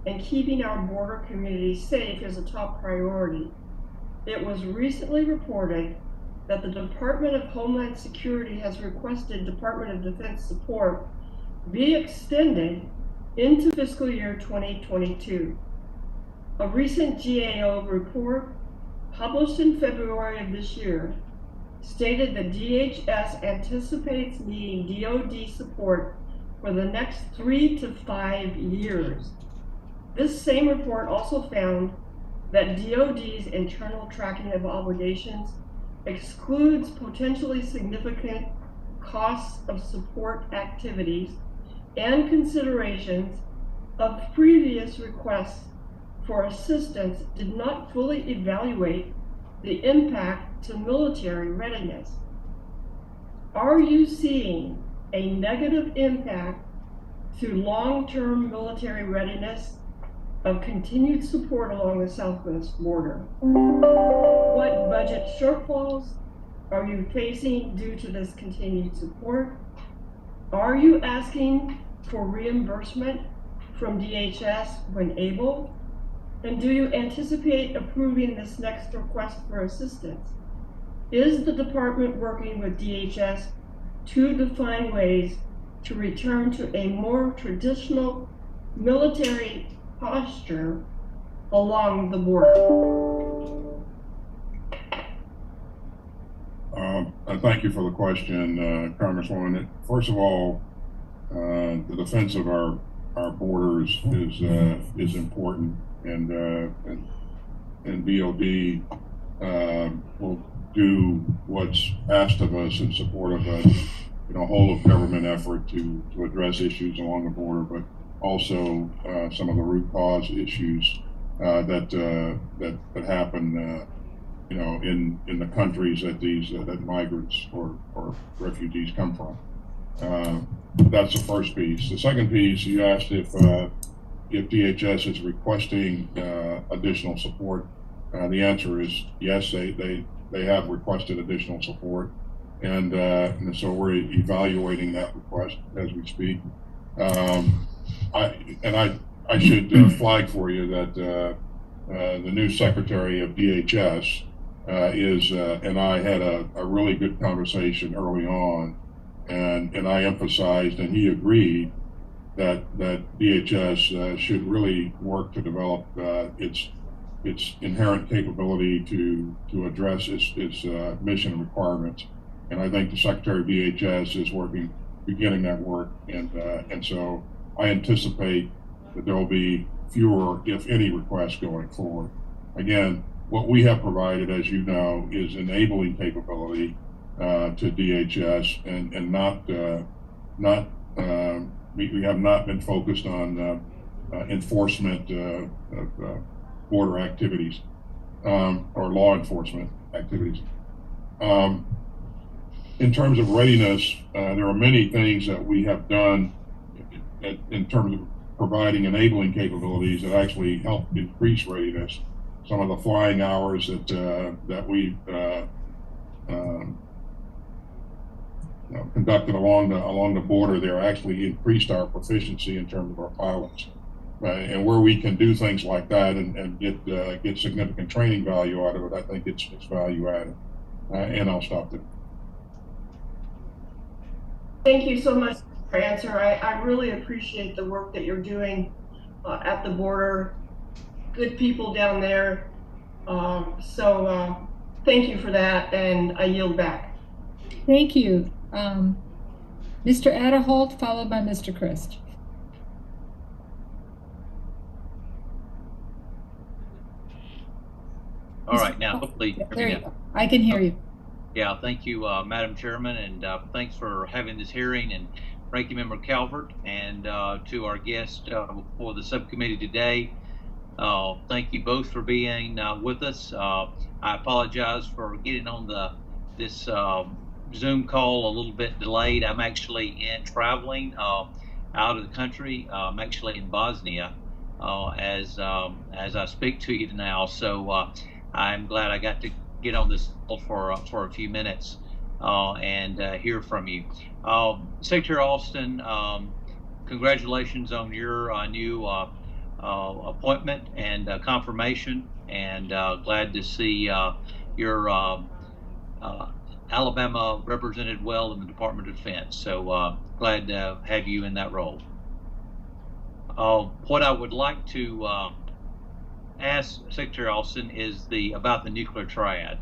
and keeping our border community safe is a top priority. It was recently reported that the Department of Homeland Security has requested Department of Defense support be extended into fiscal year 2022. A recent GAO report published in February of this year stated that DHS anticipates needing DOD support for the next 3 to 5 years. This same report also found that DOD's internal tracking of obligations excludes potentially significant costs of support activities and considerations of previous requests for assistance did not fully evaluate the impact to military readiness. Are you seeing a negative impact to long-term military readiness of continued support along the southwest border? What budget shortfalls are you facing due to this continued support? Are you asking for reimbursement from DHS when able? And do you anticipate approving this next request for assistance? Is the department working with DHS to define ways to return to a more traditional military posture along the border? Thank you for the question, Congresswoman. First of all, the defense of our borders is important, and DOD will do what's asked of us in support of a whole of government effort to address issues along the border, but also some of the root cause issues that happen in the countries that that migrants or refugees come from. That's the first piece. The second piece, you asked if DHS is requesting additional support. The answer is yes. They have requested additional support, and so we're evaluating that request as we speak. I should flag for you that the new Secretary of DHS and I had a really good conversation early on, and I emphasized, and he agreed, that DHS should really work to develop its inherent capability to address its mission requirements. And I think the Secretary of DHS is beginning that work, and so I anticipate that there will be fewer, if any, requests going forward. Again, what we have provided, as you know, is enabling capability to DHS, and we have not been focused on enforcement of border activities or law enforcement activities. In terms of readiness, there are many things that we have done in terms of providing enabling capabilities that actually help increase readiness. Some of the flying hours that we've conducted along the border there actually increased our proficiency in terms of our pilots. And where we can do things like that and get significant training value out of it, I think it's value added. And I'll stop there. Thank you so much for your answer. I really appreciate the work that you're doing at the border. Good people down there. Thank you for that, and I yield back. Thank you. Mr. Aderholt, followed by Mr. Christ. All right, now hopefully there you go. I can hear you. Yeah, thank you, Madam Chairman, and thanks for having this hearing, and Ranking Member Calvert, and to our guest for the subcommittee today. Thank you both for being with us. I apologize for getting on this Zoom call a little bit delayed. I'm actually traveling out of the country. I'm actually in Bosnia as I speak to you now. So I'm glad I got to get on this call for a few minutes and hear from you. Secretary Austin, congratulations on your new appointment and confirmation, and glad to see your Alabama represented well in the Department of Defense. So glad to have you in that role. What I would like to ask Secretary Austin is about the nuclear triad.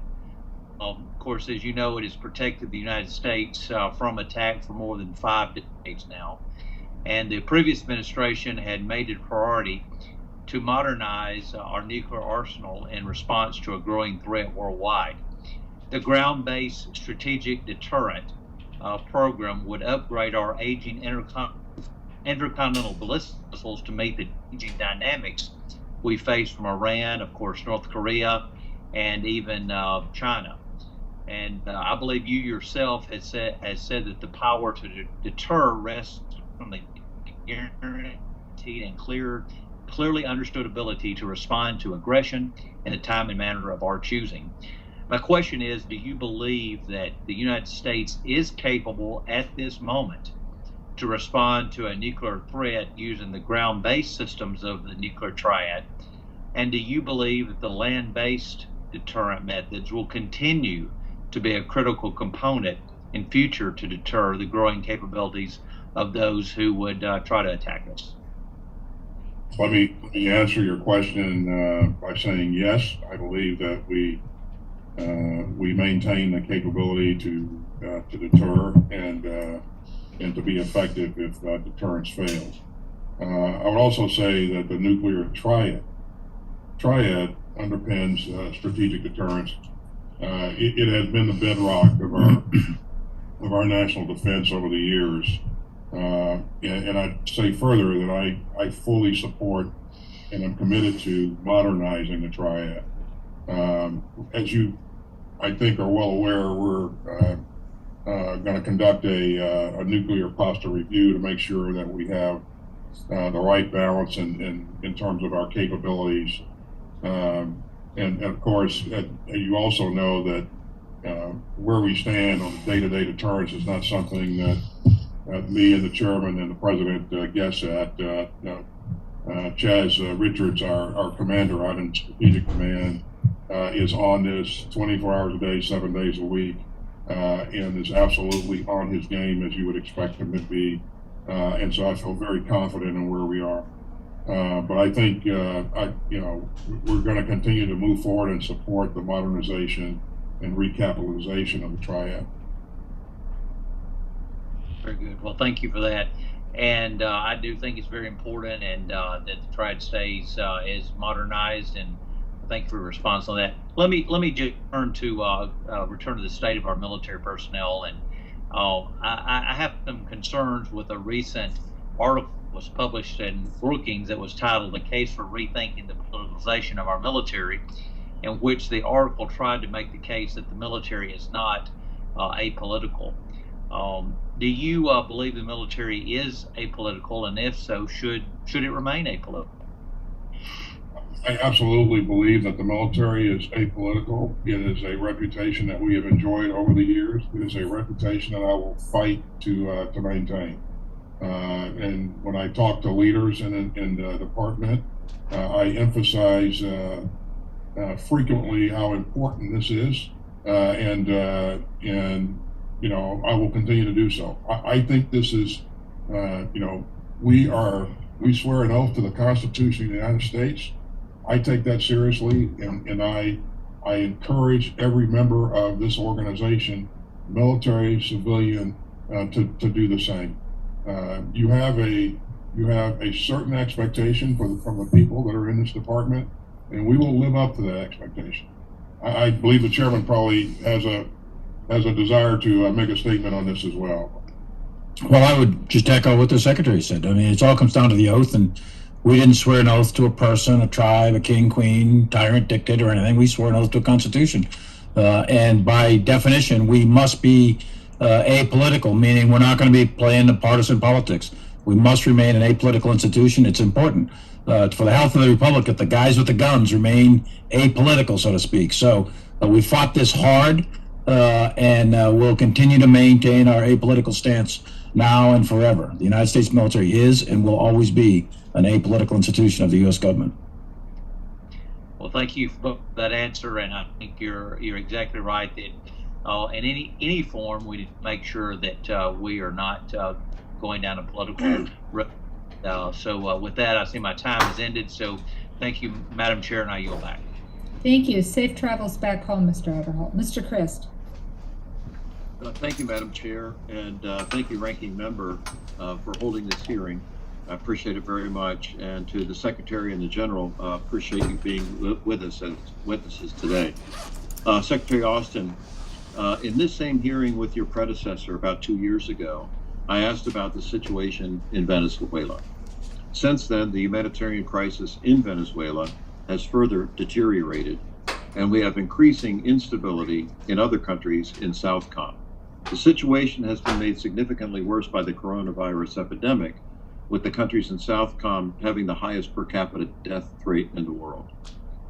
Of course, as you know, it has protected the United States from attack for more than 5 decades now. And the previous administration had made it a priority to modernize our nuclear arsenal in response to a growing threat worldwide. The ground-based strategic deterrent program would upgrade our aging intercontinental ballistic missiles to meet the changing dynamics we face from Iran, of course, North Korea, and even China. And I believe you yourself has said that the power to deter rests from the guaranteed and clearly understood ability to respond to aggression in a time and manner of our choosing. My question is, do you believe that the United States is capable at this moment to respond to a nuclear threat using the ground-based systems of the nuclear triad? And do you believe that the land-based deterrent methods will continue to be a critical component in future to deter the growing capabilities of those who would try to attack us? Let me answer your question by saying yes. I believe that we maintain the capability to deter and to be effective if deterrence fails. I would also say that the nuclear triad underpins strategic deterrence. It has been the bedrock of our national defense over the years. And I'd say further that I fully support and I'm committed to modernizing the triad. As you, I think, are well aware, we're going to conduct a nuclear posture review to make sure that we have the right balance in terms of our capabilities. And of course, you also know that where we stand on day-to-day deterrence is not something that me and the chairman and the president guess at. Chaz Richards, our commander out in Strategic Command, is on this 24 hours a day, 7 days a week, and is absolutely on his game as you would expect him to be. And so I feel very confident in where we are. But I think we're going to continue to move forward and support the modernization and recapitalization of the triad. Very good. Well, thank you for that. And I do think it's very important and that the triad stays as modernized and thank you for your response on that. Let me just turn to return to the state of our military personnel, and I have some concerns with a recent article that was published in Brookings that was titled "A Case for Rethinking the Politicalization of Our Military," in which the article tried to make the case that the military is not apolitical. Do you believe the military is apolitical, and if so, should it remain apolitical? I absolutely believe that the military is apolitical. It is a reputation that we have enjoyed over the years. It is a reputation that I will fight to maintain. And when I talk to leaders in the department, I emphasize frequently how important this is, and you know, I will continue to do so. I think this is, you know, we swear an oath to the Constitution of the United States. I take that seriously, and I encourage every member of this organization, military, civilian, to do the same. You have a certain expectation from the people that are in this department, and we will live up to that expectation. I believe the chairman probably has a desire to make a statement on this as well. Well, I would just echo what the secretary said. I mean, it all comes down to the oath, and we didn't swear an oath to a person, a tribe, a king, queen, tyrant, dictator, or anything. We swore an oath to a constitution. And by definition, we must be apolitical, meaning we're not going to be playing the partisan politics. We must remain an apolitical institution. It's important for the health of the republic that the guys with the guns remain apolitical, so to speak. So we fought this hard, and we'll continue to maintain our apolitical stance now and forever. The United States military is and will always be an apolitical institution of the U.S. government. Well, thank you for that answer, and I think you're exactly right that in any form we need to make sure that we are not going down a political road. So with that, I see my time has ended. So thank you, Madam Chair, and I yield back. Thank you. Safe travels back home, Mr. Everholt. Mr. Christ. Thank you, Madam Chair, and thank you, Ranking Member, for holding this hearing. I appreciate it very much, and to the Secretary and the General, appreciate you being with us as witnesses today. Secretary Austin, in this same hearing with your predecessor about 2 years ago, I asked about the situation in Venezuela. Since then, the humanitarian crisis in Venezuela has further deteriorated, and we have increasing instability in other countries in Southcom. The situation has been made significantly worse by the coronavirus epidemic, with the countries in Southcom having the highest per capita death rate in the world.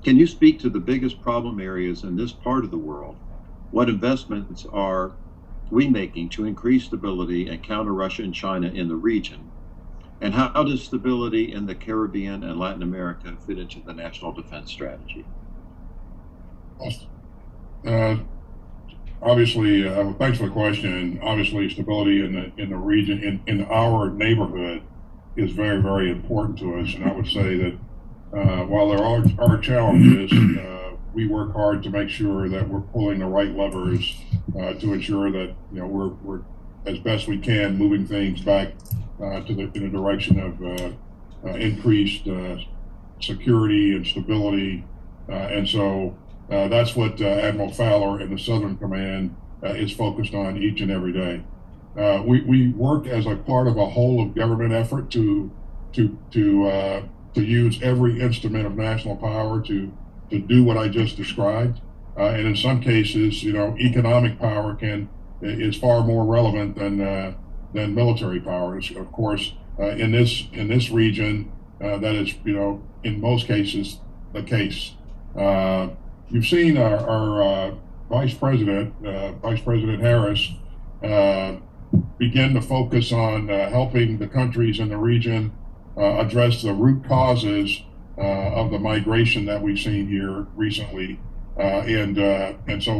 Can you speak to the biggest problem areas in this part of the world? What investments are we making to increase stability and counter Russia and China in the region? And how does stability in the Caribbean and Latin America fit into the national defense strategy? Obviously, thanks for the question. Obviously, stability in the region, in our neighborhood, is very, very important to us. And I would say that while there are challenges, we work hard to make sure that we're pulling the right levers to ensure that we're as best we can moving things back in the direction of increased security and stability. And so that's what Admiral Fowler and the Southern Command is focused on each and every day. We work as a part of a whole of government effort to use every instrument of national power to do what I just described. And in some cases, economic power is far more relevant than military power. Of course, in this region, that is, in most cases, the case. You've seen our Vice President Harris, begin to focus on helping the countries in the region address the root causes of the migration that we've seen here recently, and so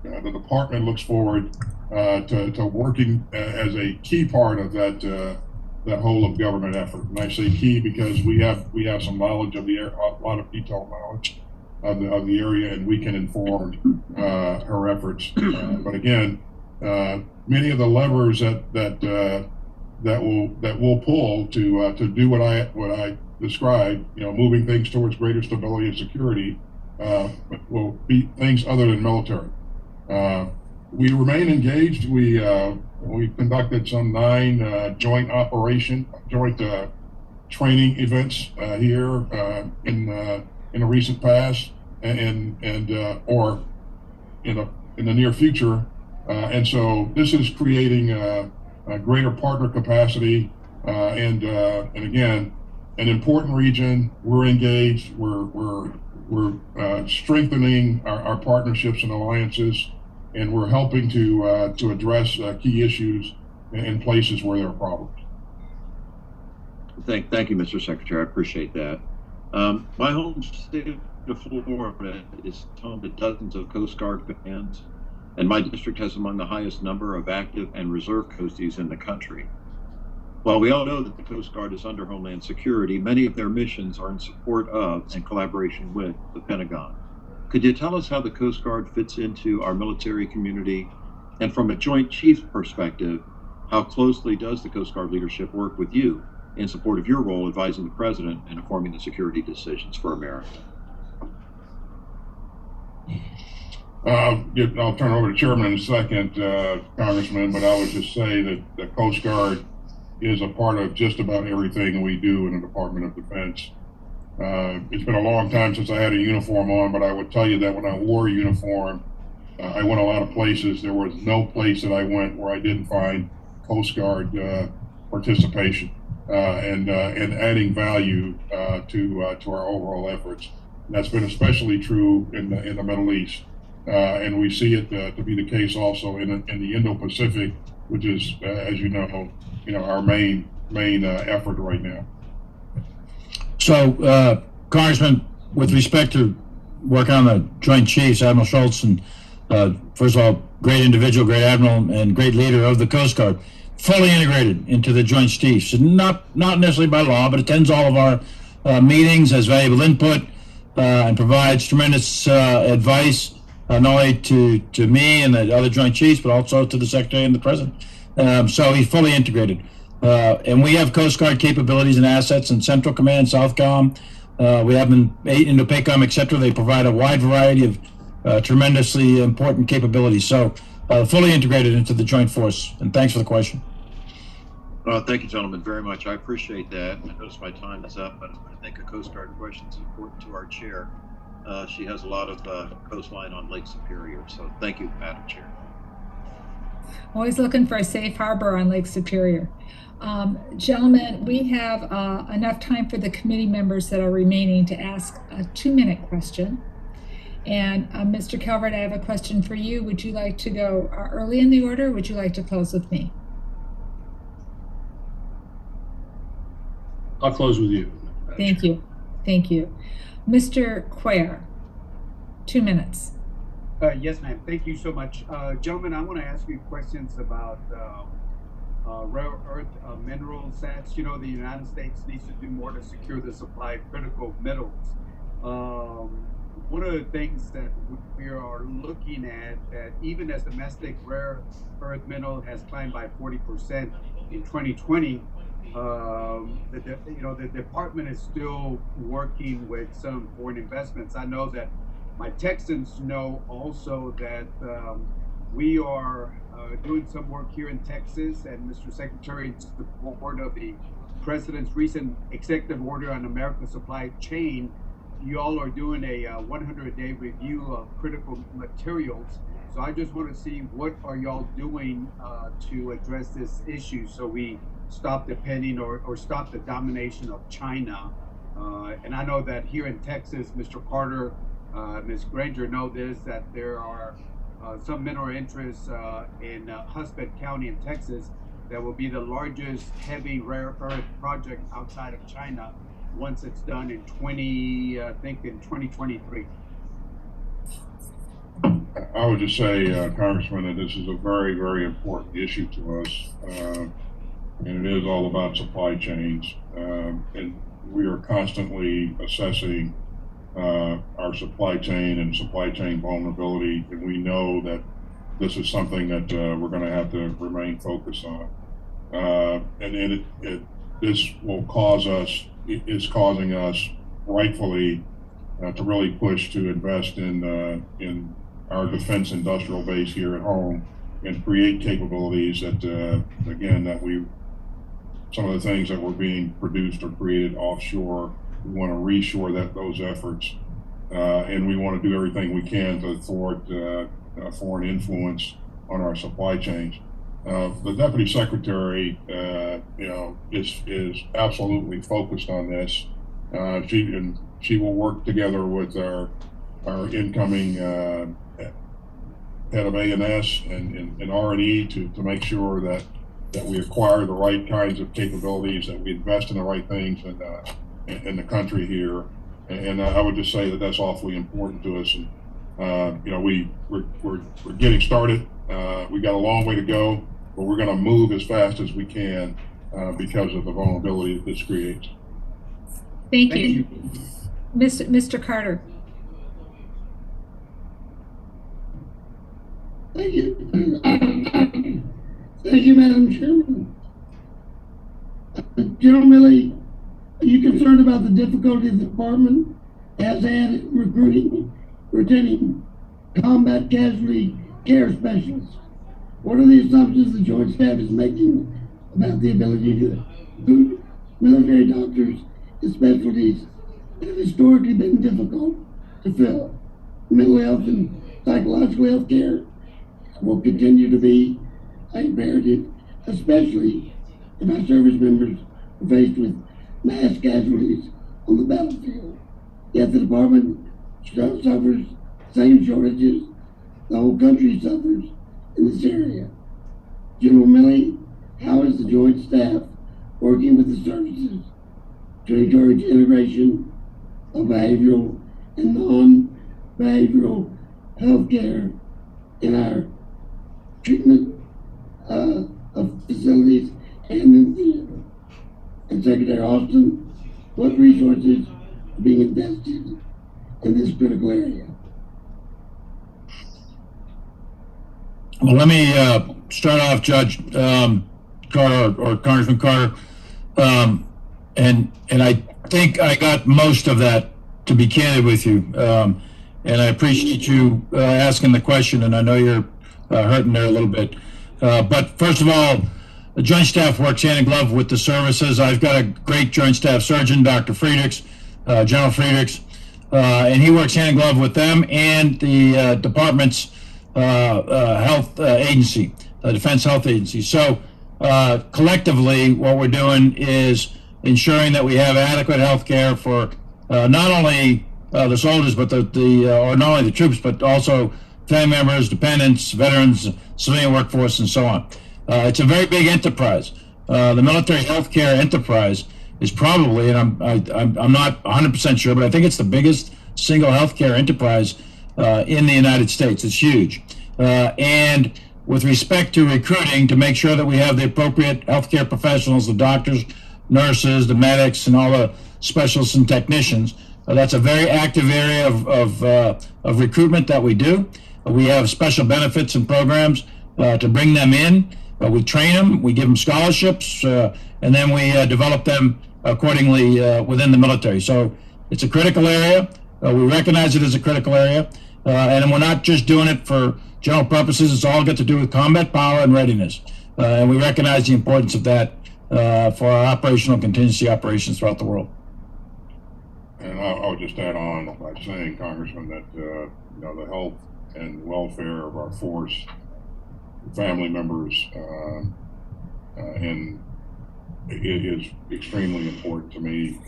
the department looks forward to working as a key part of that whole of government effort. And I say key because we have some knowledge of a lot of detailed knowledge of the area, and we can inform her efforts. But again, many of the levers that we'll pull to do what I described, moving things towards greater stability and security will be things other than military. We remain engaged. We conducted some 9 joint training events here in the recent past or in the near future, and so this is creating a greater partner capacity and again, an important region. We're engaged. We're strengthening our partnerships and alliances, and we're helping to address key issues in places where there are problems. Thank you, Mr. Secretary. I appreciate that. My home state of Florida is home to dozens of Coast Guard commands, and my district has among the highest number of active and reserve coasties in the country. While we all know that the Coast Guard is under Homeland Security, many of their missions are in support of and collaboration with the Pentagon. Could you tell us how the Coast Guard fits into our military community? And from a Joint Chiefs perspective, how closely does the Coast Guard leadership work with you in support of your role advising the President and informing the security decisions for America? I'll turn it over to Chairman in a second, Congressman, but I would just say that the Coast Guard is a part of just about everything we do in the Department of Defense. It's been a long time since I had a uniform on, but I would tell you that when I wore a uniform, I went a lot of places. There was no place that I went where I didn't find Coast Guard participation and adding value to our overall efforts. And that's been especially true in the Middle East, and we see it to be the case also in the Indo-Pacific, which is, as you know, our main effort right now. So, Congressman, with respect to work on the Joint Chiefs, Admiral Schultz, and first of all, great individual, great admiral, and great leader of the Coast Guard, fully integrated into the Joint Chiefs, not necessarily by law, but attends all of our meetings, has valuable input, and provides tremendous advice, not only to me and the other Joint Chiefs, but also to the Secretary and the President. So he's fully integrated. And we have Coast Guard capabilities and assets in Central Command, Southcom. We have in Indo-PACOM, etc. They provide a wide variety of tremendously important capabilities. So fully integrated into the Joint Force. And thanks for the question. Thank you, gentlemen, very much. I appreciate that. I notice my time is up, but I think a Coast Guard question is important to our chair. She has a lot of coastline on Lake Superior. So thank you, Madam Chair. Always looking for a safe harbor on Lake Superior. Gentlemen, we have enough time for the committee members that are remaining to ask a 2-minute question. And Mr. Calvert, I have a question for you. Would you like to go early in the order, or would you like to close with me? I'll close with you. Thank you. Thank you. Mr. Cuellar, 2 minutes. Yes, ma'am. Thank you so much. Gentlemen, I want to ask you questions about rare earth mineral sets. The United States needs to do more to secure the supply of critical metals. One of the things that we are looking at, that even as domestic rare earth mineral has climbed by 40% in 2020, the department is still working with some foreign investments. I know that my Texans know also that we are doing some work here in Texas, and Mr. Secretary, in support of the President's recent executive order on American supply chain, you all are doing a 100-day review of critical materials. So I just want to see, what are y'all doing to address this issue so we stop depending or stop the domination of China? And I know that here in Texas, Mr. Carter, Ms. Granger know this, that there are some mineral interests in Hudson County in Texas that will be the largest heavy rare earth project outside of China once it's done in 2023. I would just say, Congressman, that this is a very, very important issue to us, and it is all about supply chains, and we are constantly assessing our supply chain and supply chain vulnerability, and we know that this is something that we're going to have to remain focused on, and this will cause us is causing us rightfully to really push to invest in our defense industrial base here at home and create capabilities that, again, some of the things that were being produced or created offshore, we want to reshore those efforts, and we want to do everything we can to thwart foreign influence on our supply chains. The Deputy Secretary, is absolutely focused on this. She will work together with our incoming head of A&S and R&E to make sure that we acquire the right kinds of capabilities, that we invest in the right things in the country here. And I would just say that that's awfully important to us. And we're getting started. We got a long way to go, but we're going to move as fast as we can because of the vulnerability that this creates. Thank you. Mr. Carter. Thank you. Thank you, Madam Chairman. General Milley, are you concerned about the difficulty the department has had in retaining combat casualty care specialists? What are the assumptions the Joint Staff is making about the ability to recruit military doctors and specialties that have historically been difficult to fill? Mental health and psychological health care will continue to be imperative, especially if our service members are faced with mass casualties on the battlefield. Yet the department suffers the same shortages the whole country suffers in this area. General Milley, how is the Joint Staff working with the services to encourage integration of behavioral and non-behavioral health care in our treatment of facilities and in theater? And Secretary Austin, what resources are being invested in this critical area? Well, let me start off, Judge Carter or Congressman Carter, and I think I got most of that, to be candid with you, and I appreciate you asking the question, and I know you're hurting there a little bit. But first of all, the Joint Staff works hand in glove with the services. I've got a great Joint Staff surgeon, Dr. Friedrichs, General Friedrichs, and he works hand in glove with them and the department's health agency, the Defense Health Agency. So collectively, what we're doing is ensuring that we have adequate health care for not only the soldiers, but or not only the troops, but also family members, dependents, veterans, civilian workforce, and so on. It's a very big enterprise. The military healthcare enterprise is probably, and I'm not 100% sure, but I think it's the biggest single healthcare enterprise in the United States. It's huge. And with respect to recruiting, to make sure that we have the appropriate healthcare professionals, the doctors, nurses, the medics, and all the specialists and technicians, that's a very active area of recruitment that we do. We have special benefits and programs to bring them in. We train them, we give them scholarships, and then we develop them accordingly within the military. So it's a critical area. We recognize it as a critical area. And we're not just doing it for general purposes. It's all got to do with combat power and readiness. And we recognize the importance of that for our operational contingency operations throughout the world. And I would just add on by saying, Congressman, that the health and welfare of our force, family members, and it is extremely important to me,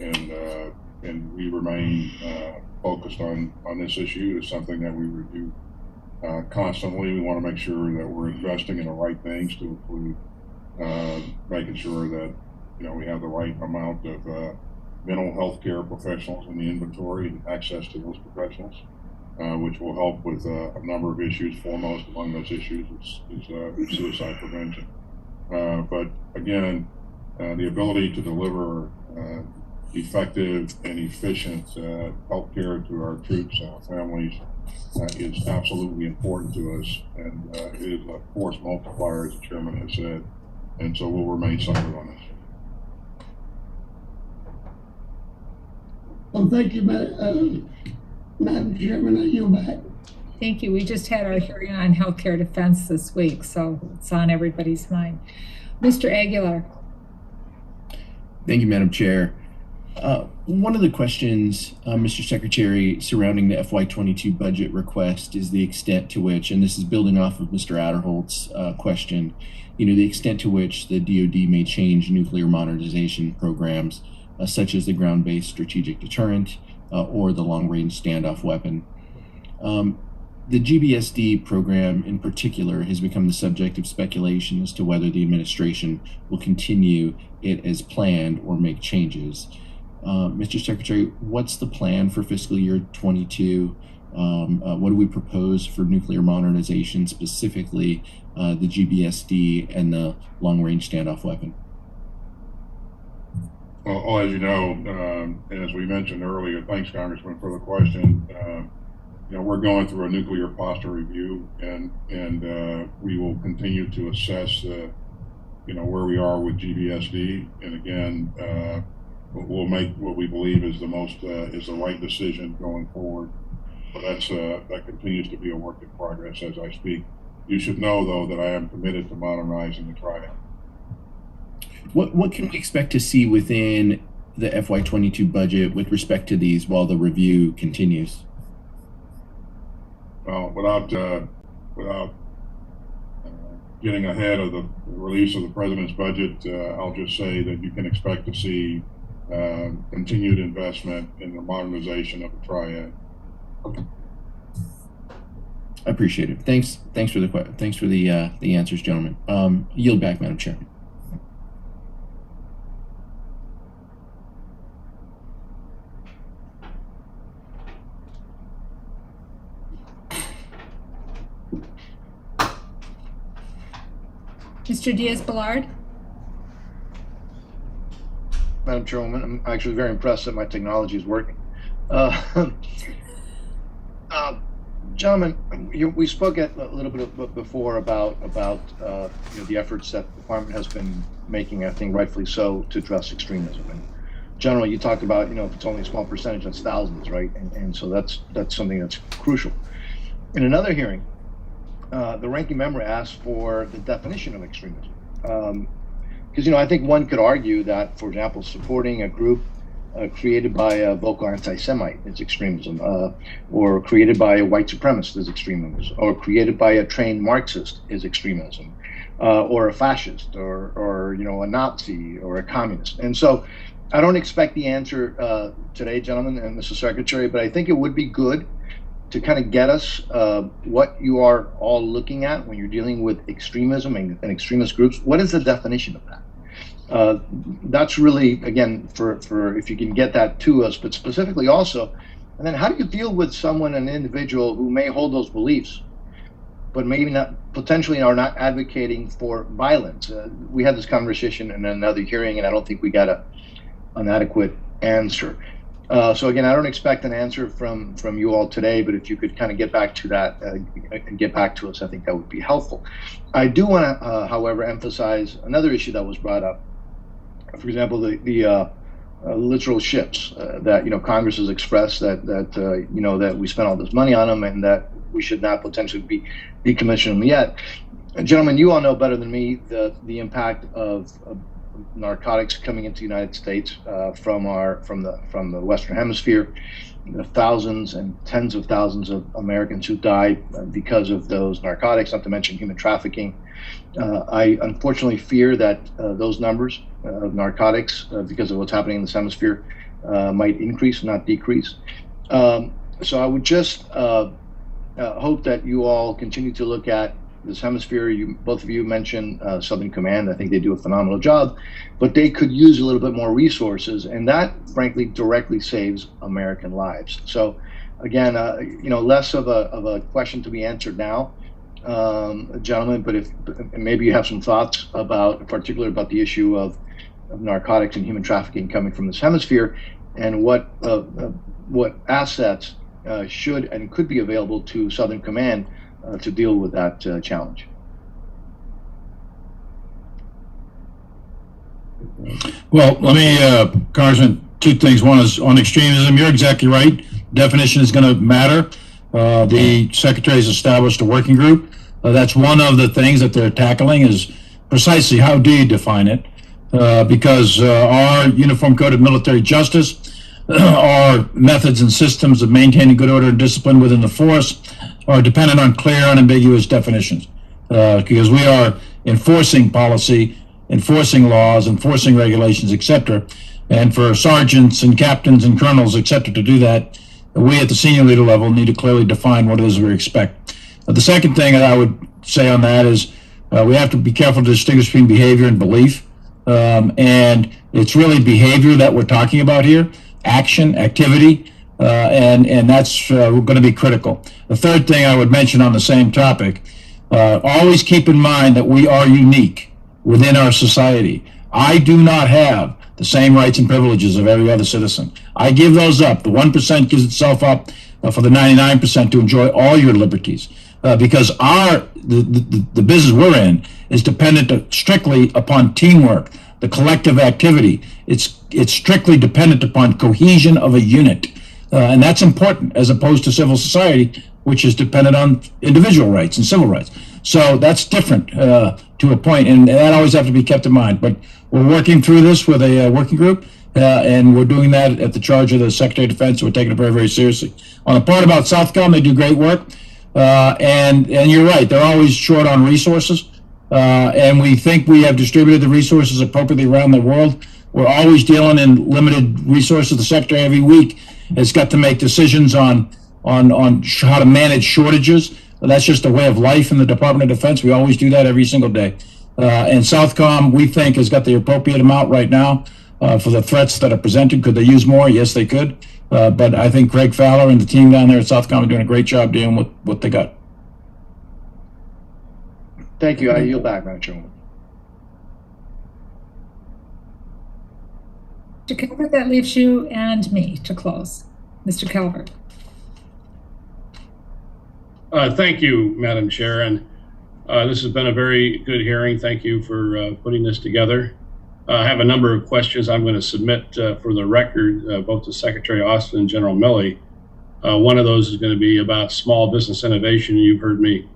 and we remain focused on this issue. It's something that we review constantly. We want to make sure that we're investing in the right things, to include making sure that we have the right amount of mental health care professionals in the inventory and access to those professionals, which will help with a number of issues. Foremost among those issues is suicide prevention. But again, the ability to deliver effective and efficient health care to our troops and our families is absolutely important to us, and it is a force multiplier, as the chairman has said, and so we'll remain centered on this. Well, thank you, Madam Chairman. I yield back. Thank you. We just had our hearing on healthcare defense this week, so it's on everybody's mind. Mr. Aguilar. Thank you, Madam Chair. One of the questions, Mr. Secretary, surrounding the FY22 budget request is the extent to which, and this is building off of Mr. Adderholt's question, the extent to which the DOD may change nuclear modernization programs, such as the ground-based strategic deterrent or the long-range standoff weapon. The GBSD program in particular has become the subject of speculation as to whether the administration will continue it as planned or make changes. Mr. Secretary, what's the plan for fiscal year 22? What do we propose for nuclear modernization, specifically the GBSD and the long-range standoff weapon? Well, as you know, and as we mentioned earlier, thanks, Congressman, for the question. We're going through a nuclear posture review, and we will continue to assess, where we are with GBSD, and again, we'll make what we believe is the right decision going forward. But that continues to be a work in progress as I speak. You should know, though, that I am committed to modernizing the triad. What can we expect to see within the FY22 budget with respect to these while the review continues? Well, without getting ahead of the release of the president's budget, I'll just say that you can expect to see continued investment in the modernization of the triad. I appreciate it. Thanks for the answers, gentlemen. Yield back, Madam Chair. Mr. Diaz-Balart. Madam Chairwoman, I'm actually very impressed that my technology is working. Gentlemen, we spoke a little bit before about the efforts that the department has been making, I think rightfully so, to address extremism. And generally, you talked about, if it's only a small percentage, that's thousands, right? And so that's something that's crucial. In another hearing, the ranking member asked for the definition of extremism. Because, I think one could argue that, for example, supporting a group created by a vocal anti-Semite is extremism, or created by a white supremacist is extremism, or created by a trained Marxist is extremism, or a fascist, or a Nazi, or a communist. And so I don't expect the answer today, gentlemen and Mr. Secretary, but I think it would be good to kind of get us what you are all looking at when you're dealing with extremism and extremist groups. What is the definition of that? That's really, again, for if you can get that to us, but specifically also, and then how do you deal with someone, an individual who may hold those beliefs, but maybe not, potentially are not advocating for violence? We had this conversation in another hearing, and I don't think we got an adequate answer. So again, I don't expect an answer from you all today, but if you could kind of get back to that and get back to us, I think that would be helpful. I do want to, however, emphasize another issue that was brought up. For example, the literal ships that Congress has expressed that we spent all this money on them and that we should not potentially be decommissioning them yet. Gentlemen, you all know better than me the impact of narcotics coming into the United States from the Western Hemisphere. The thousands and tens of thousands of Americans who died because of those narcotics, not to mention human trafficking. I unfortunately fear that those numbers of narcotics, because of what's happening in this hemisphere, might increase, not decrease. So I would just hope that you all continue to look at this hemisphere. Both of you mentioned Southern Command. I think they do a phenomenal job, but they could use a little bit more resources, and that, frankly, directly saves American lives. So, again, less of a question to be answered now, gentlemen. But if maybe you have some thoughts particularly about the issue of narcotics and human trafficking coming from this hemisphere, and what assets should and could be available to Southern Command to deal with that challenge. Well, let me, Congressman, two things. One is on extremism. You're exactly right. Definition is going to matter. The Secretary has established a working group. That's one of the things that they're tackling is precisely how do you define it? Because our Uniform Code of Military Justice, our methods and systems of maintaining good order and discipline within the force are dependent on clear, unambiguous definitions. Because we are enforcing policy, enforcing laws, enforcing regulations, etc. And for sergeants and captains and colonels, etc., to do that, we at the senior leader level need to clearly define what it is we expect. The second thing that I would say on that is we have to be careful to distinguish between behavior and belief. And it's really behavior that we're talking about here, action, activity, and that's going to be critical. The third thing I would mention on the same topic, always keep in mind that we are unique within our society. I do not have the same rights and privileges of every other citizen. I give those up. The 1% gives itself up for the 99% to enjoy all your liberties. Because the business we're in is dependent strictly upon teamwork, the collective activity. It's strictly dependent upon cohesion of a unit. And that's important as opposed to civil society, which is dependent on individual rights and civil rights. So that's different to a point, and that always have to be kept in mind. But we're working through this with a working group, and we're doing that at the charge of the Secretary of Defense. So we're taking it very, very seriously. On the part about Southcom, they do great work, and you're right, they're always short on resources, and we think we have distributed the resources appropriately around the world. We're always dealing in limited resources. The Secretary every week has got to make decisions on how to manage shortages. That's just a way of life in the Department of Defense. We always do that every single day. And Southcom, we think, has got the appropriate amount right now for the threats that are presented. Could they use more? Yes, they could. But I think Greg Fowler and the team down there at Southcom are doing a great job dealing with what they got. Thank you. I yield back, Madam Chairman. Mr. Calvert, that leaves you and me to close. Mr. Calvert. Thank you, Madam Chair, and this has been a very good hearing. Thank you for putting this together. I have a number of questions I'm going to submit for the record, both to Secretary Austin and General Milley. One of those is going to be about small business innovation. You've heard me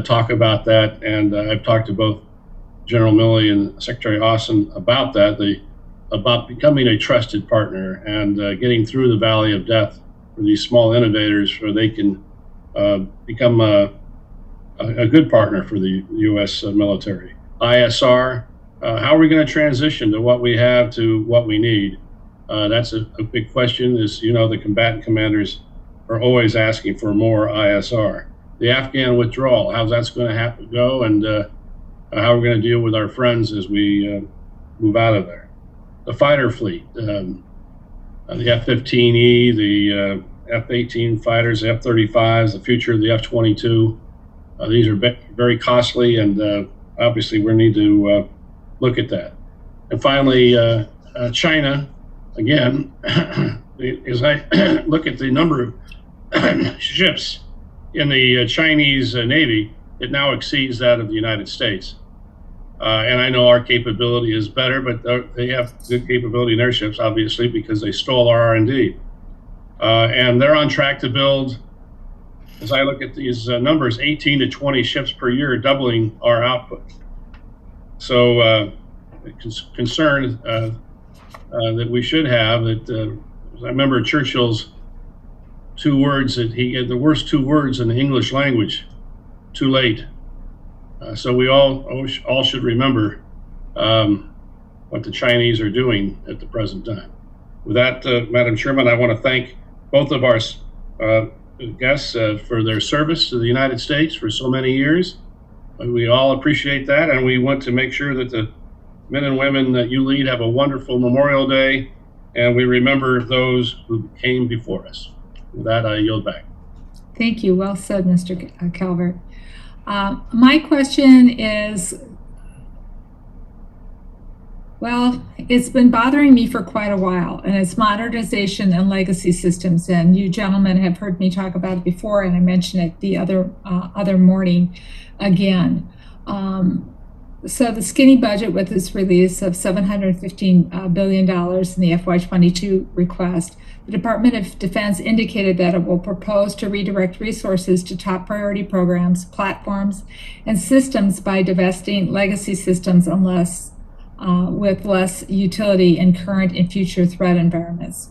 talk about that, and I've talked to both General Milley and Secretary Austin about that, about becoming a trusted partner and getting through the valley of death for these small innovators where they can become a good partner for the U.S. military. ISR, how are we going to transition to what we have to what we need? That's a big question. As you know, the combatant commanders are always asking for more ISR. The Afghan withdrawal, how's that's going to go, and how we're going to deal with our friends as we move out of there. The fighter fleet, the F-15E, the F-18 fighters, the F-35s, the future of the F-22. These are very costly, and obviously we need to look at that. And finally, China, again, as I look at the number of ships in the Chinese Navy, it now exceeds that of the United States. And I know our capability is better, but they have good capability in their ships, obviously, because they stole our R&D. And they're on track to build, as I look at these numbers, 18 to 20 ships per year, doubling our output. So concern that we should have, that I remember Churchill's two words, that he had the worst two words in the English language, too late. So we all should remember what the Chinese are doing at the present time. With that, Madam Chairman, I want to thank both of our guests for their service to the United States for so many years. We all appreciate that, and we want to make sure that the men and women that you lead have a wonderful Memorial Day, and we remember those who came before us. With that, I yield back. Thank you. Well said, Mr. Calvert. My question is, well, it's been bothering me for quite a while, and it's modernization and legacy systems. And you gentlemen have heard me talk about it before, and I mentioned it the other morning again. So the skinny budget with its release of $715 billion in the FY22 request, the Department of Defense indicated that it will propose to redirect resources to top priority programs, platforms, and systems by divesting legacy systems with less utility in current and future threat environments.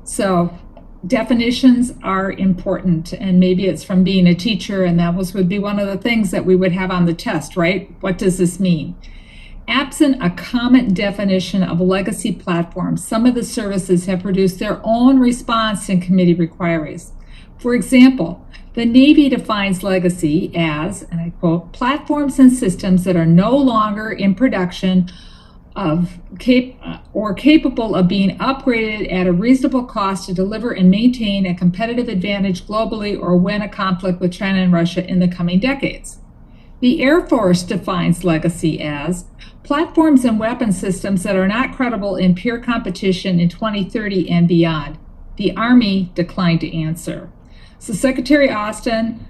So definitions are important, and maybe it's from being a teacher, and that would be one of the things that we would have on the test, right? What does this mean? Absent a common definition of legacy platforms, some of the services have produced their own response in committee inquiries. For example, the Navy defines legacy as, and I quote, platforms and systems that are no longer in production or capable of being upgraded at a reasonable cost to deliver and maintain a competitive advantage globally or win a conflict with China and Russia in the coming decades. The Air Force defines legacy as platforms and weapon systems that are not credible in peer competition in 2030 and beyond. The Army declined to answer. So Secretary Austin,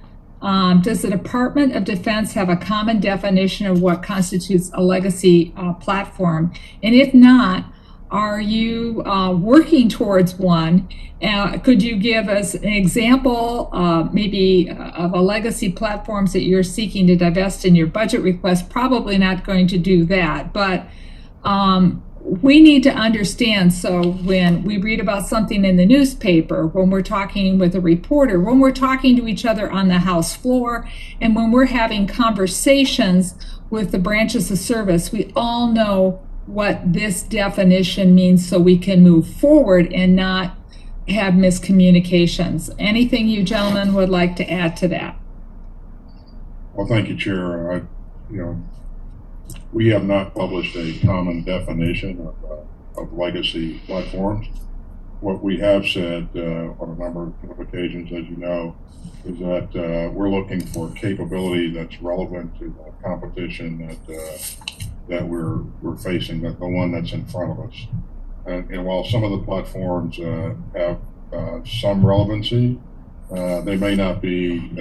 does the Department of Defense have a common definition of what constitutes a legacy platform? And if not, are you working towards one? Could you give us an example maybe of a legacy platforms that you're seeking to divest in your budget request? Probably not going to do that, but we need to understand. So when we read about something in the newspaper, when we're talking with a reporter, when we're talking to each other on the House floor, and when we're having conversations with the branches of service, we all know what this definition means so we can move forward and not have miscommunications. Anything you gentlemen would like to add to that? Well, thank you, Chair. We have not published a common definition of legacy platforms. What we have said on a number of occasions, as you know, is that we're looking for capability that's relevant to the competition that we're facing, the one that's in front of us. And while some of the platforms have some relevancy, they may not be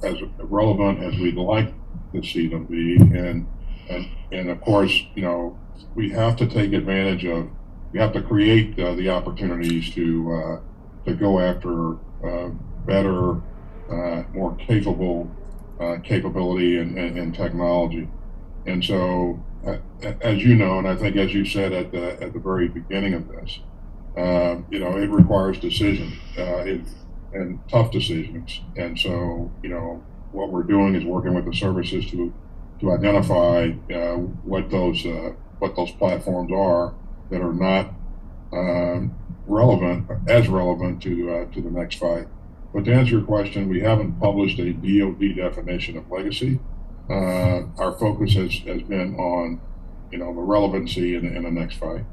as relevant as we'd like to see them be. And of course, we have to take advantage of, we have to create the opportunities to go after better, more capable capability and technology. And so, as you know, and I think as you said at the very beginning of this, it requires decision and tough decisions. And so, what we're doing is working with the services to identify what those platforms are that are not relevant to the next fight. But to answer your question, we haven't published a DOD definition of legacy. Our focus has been on, the relevancy in the next fight.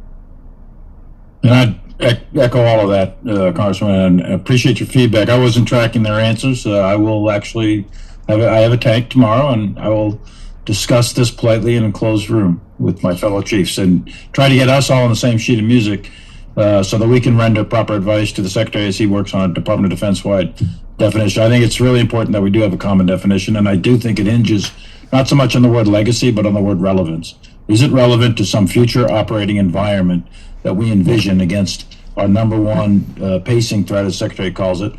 And I'd echo all of that, Congressman, and appreciate your feedback. I wasn't tracking their answers. I will actually I have a tank tomorrow, and I will discuss this politely in a closed room with my fellow chiefs and try to get us all on the same sheet of music so that we can render proper advice to the Secretary as he works on a Department of Defense-wide definition. I think it's really important that we do have a common definition, and I do think it hinges not so much on the word legacy, but on the word relevance. Is it relevant to some future operating environment that we envision against our number one pacing threat, as Secretary calls it,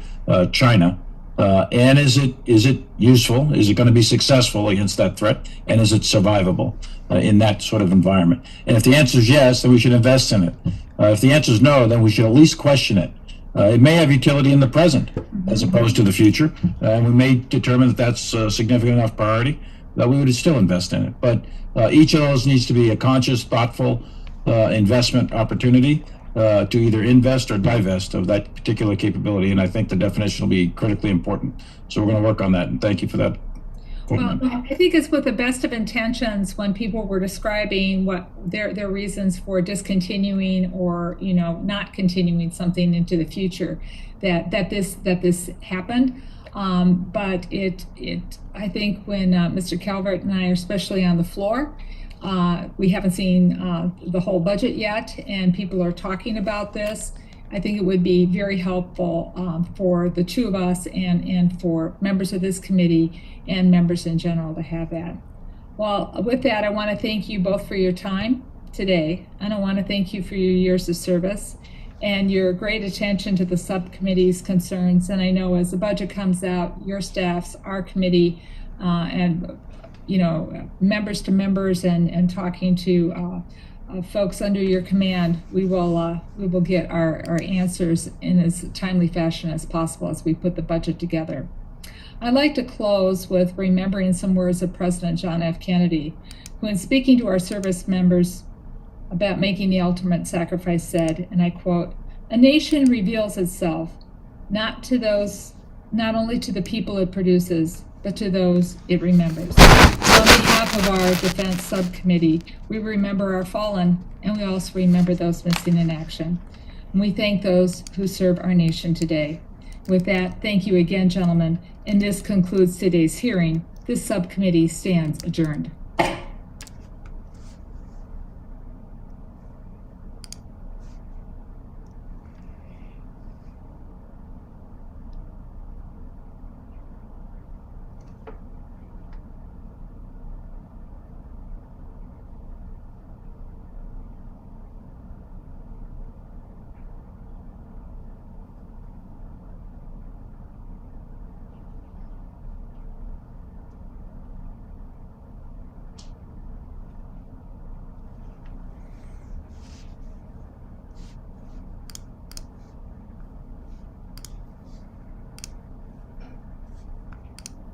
China? And is it useful? Is it going to be successful against that threat? And is it survivable in that sort of environment? And if the answer is yes, then we should invest in it. If the answer is no, then we should at least question it. It may have utility in the present as opposed to the future, and we may determine that that's a significant enough priority that we would still invest in it. But each of those needs to be a conscious, thoughtful investment opportunity to either invest or divest of that particular capability. And I think the definition will be critically important. So we're going to work on that. And thank you for that. Well, I think it's with the best of intentions when people were describing what their reasons for discontinuing or not continuing something into the future that this happened. But I think when Mr. Calvert and I are especially on the floor, we haven't seen the whole budget yet, and people are talking about this. I think it would be very helpful for the two of us and for members of this committee and members in general to have that. Well, with that, I want to thank you both for your time today, and I want to thank you for your years of service and your great attention to the subcommittee's concerns. And I know as the budget comes out, your staffs, our committee, and members to members, and talking to folks under your command, we will get our answers in as timely fashion as possible as we put the budget together. I'd like to close with remembering some words of President John F. Kennedy, who, in speaking to our service members about making the ultimate sacrifice, said, and I quote, "A nation reveals itself not only to the people it produces, but to those it remembers." So on behalf of our Defense Subcommittee, we remember our fallen, and we also remember those missing in action. And we thank those who serve our nation today. With that, thank you again, gentlemen, and this concludes today's hearing. This subcommittee stands adjourned.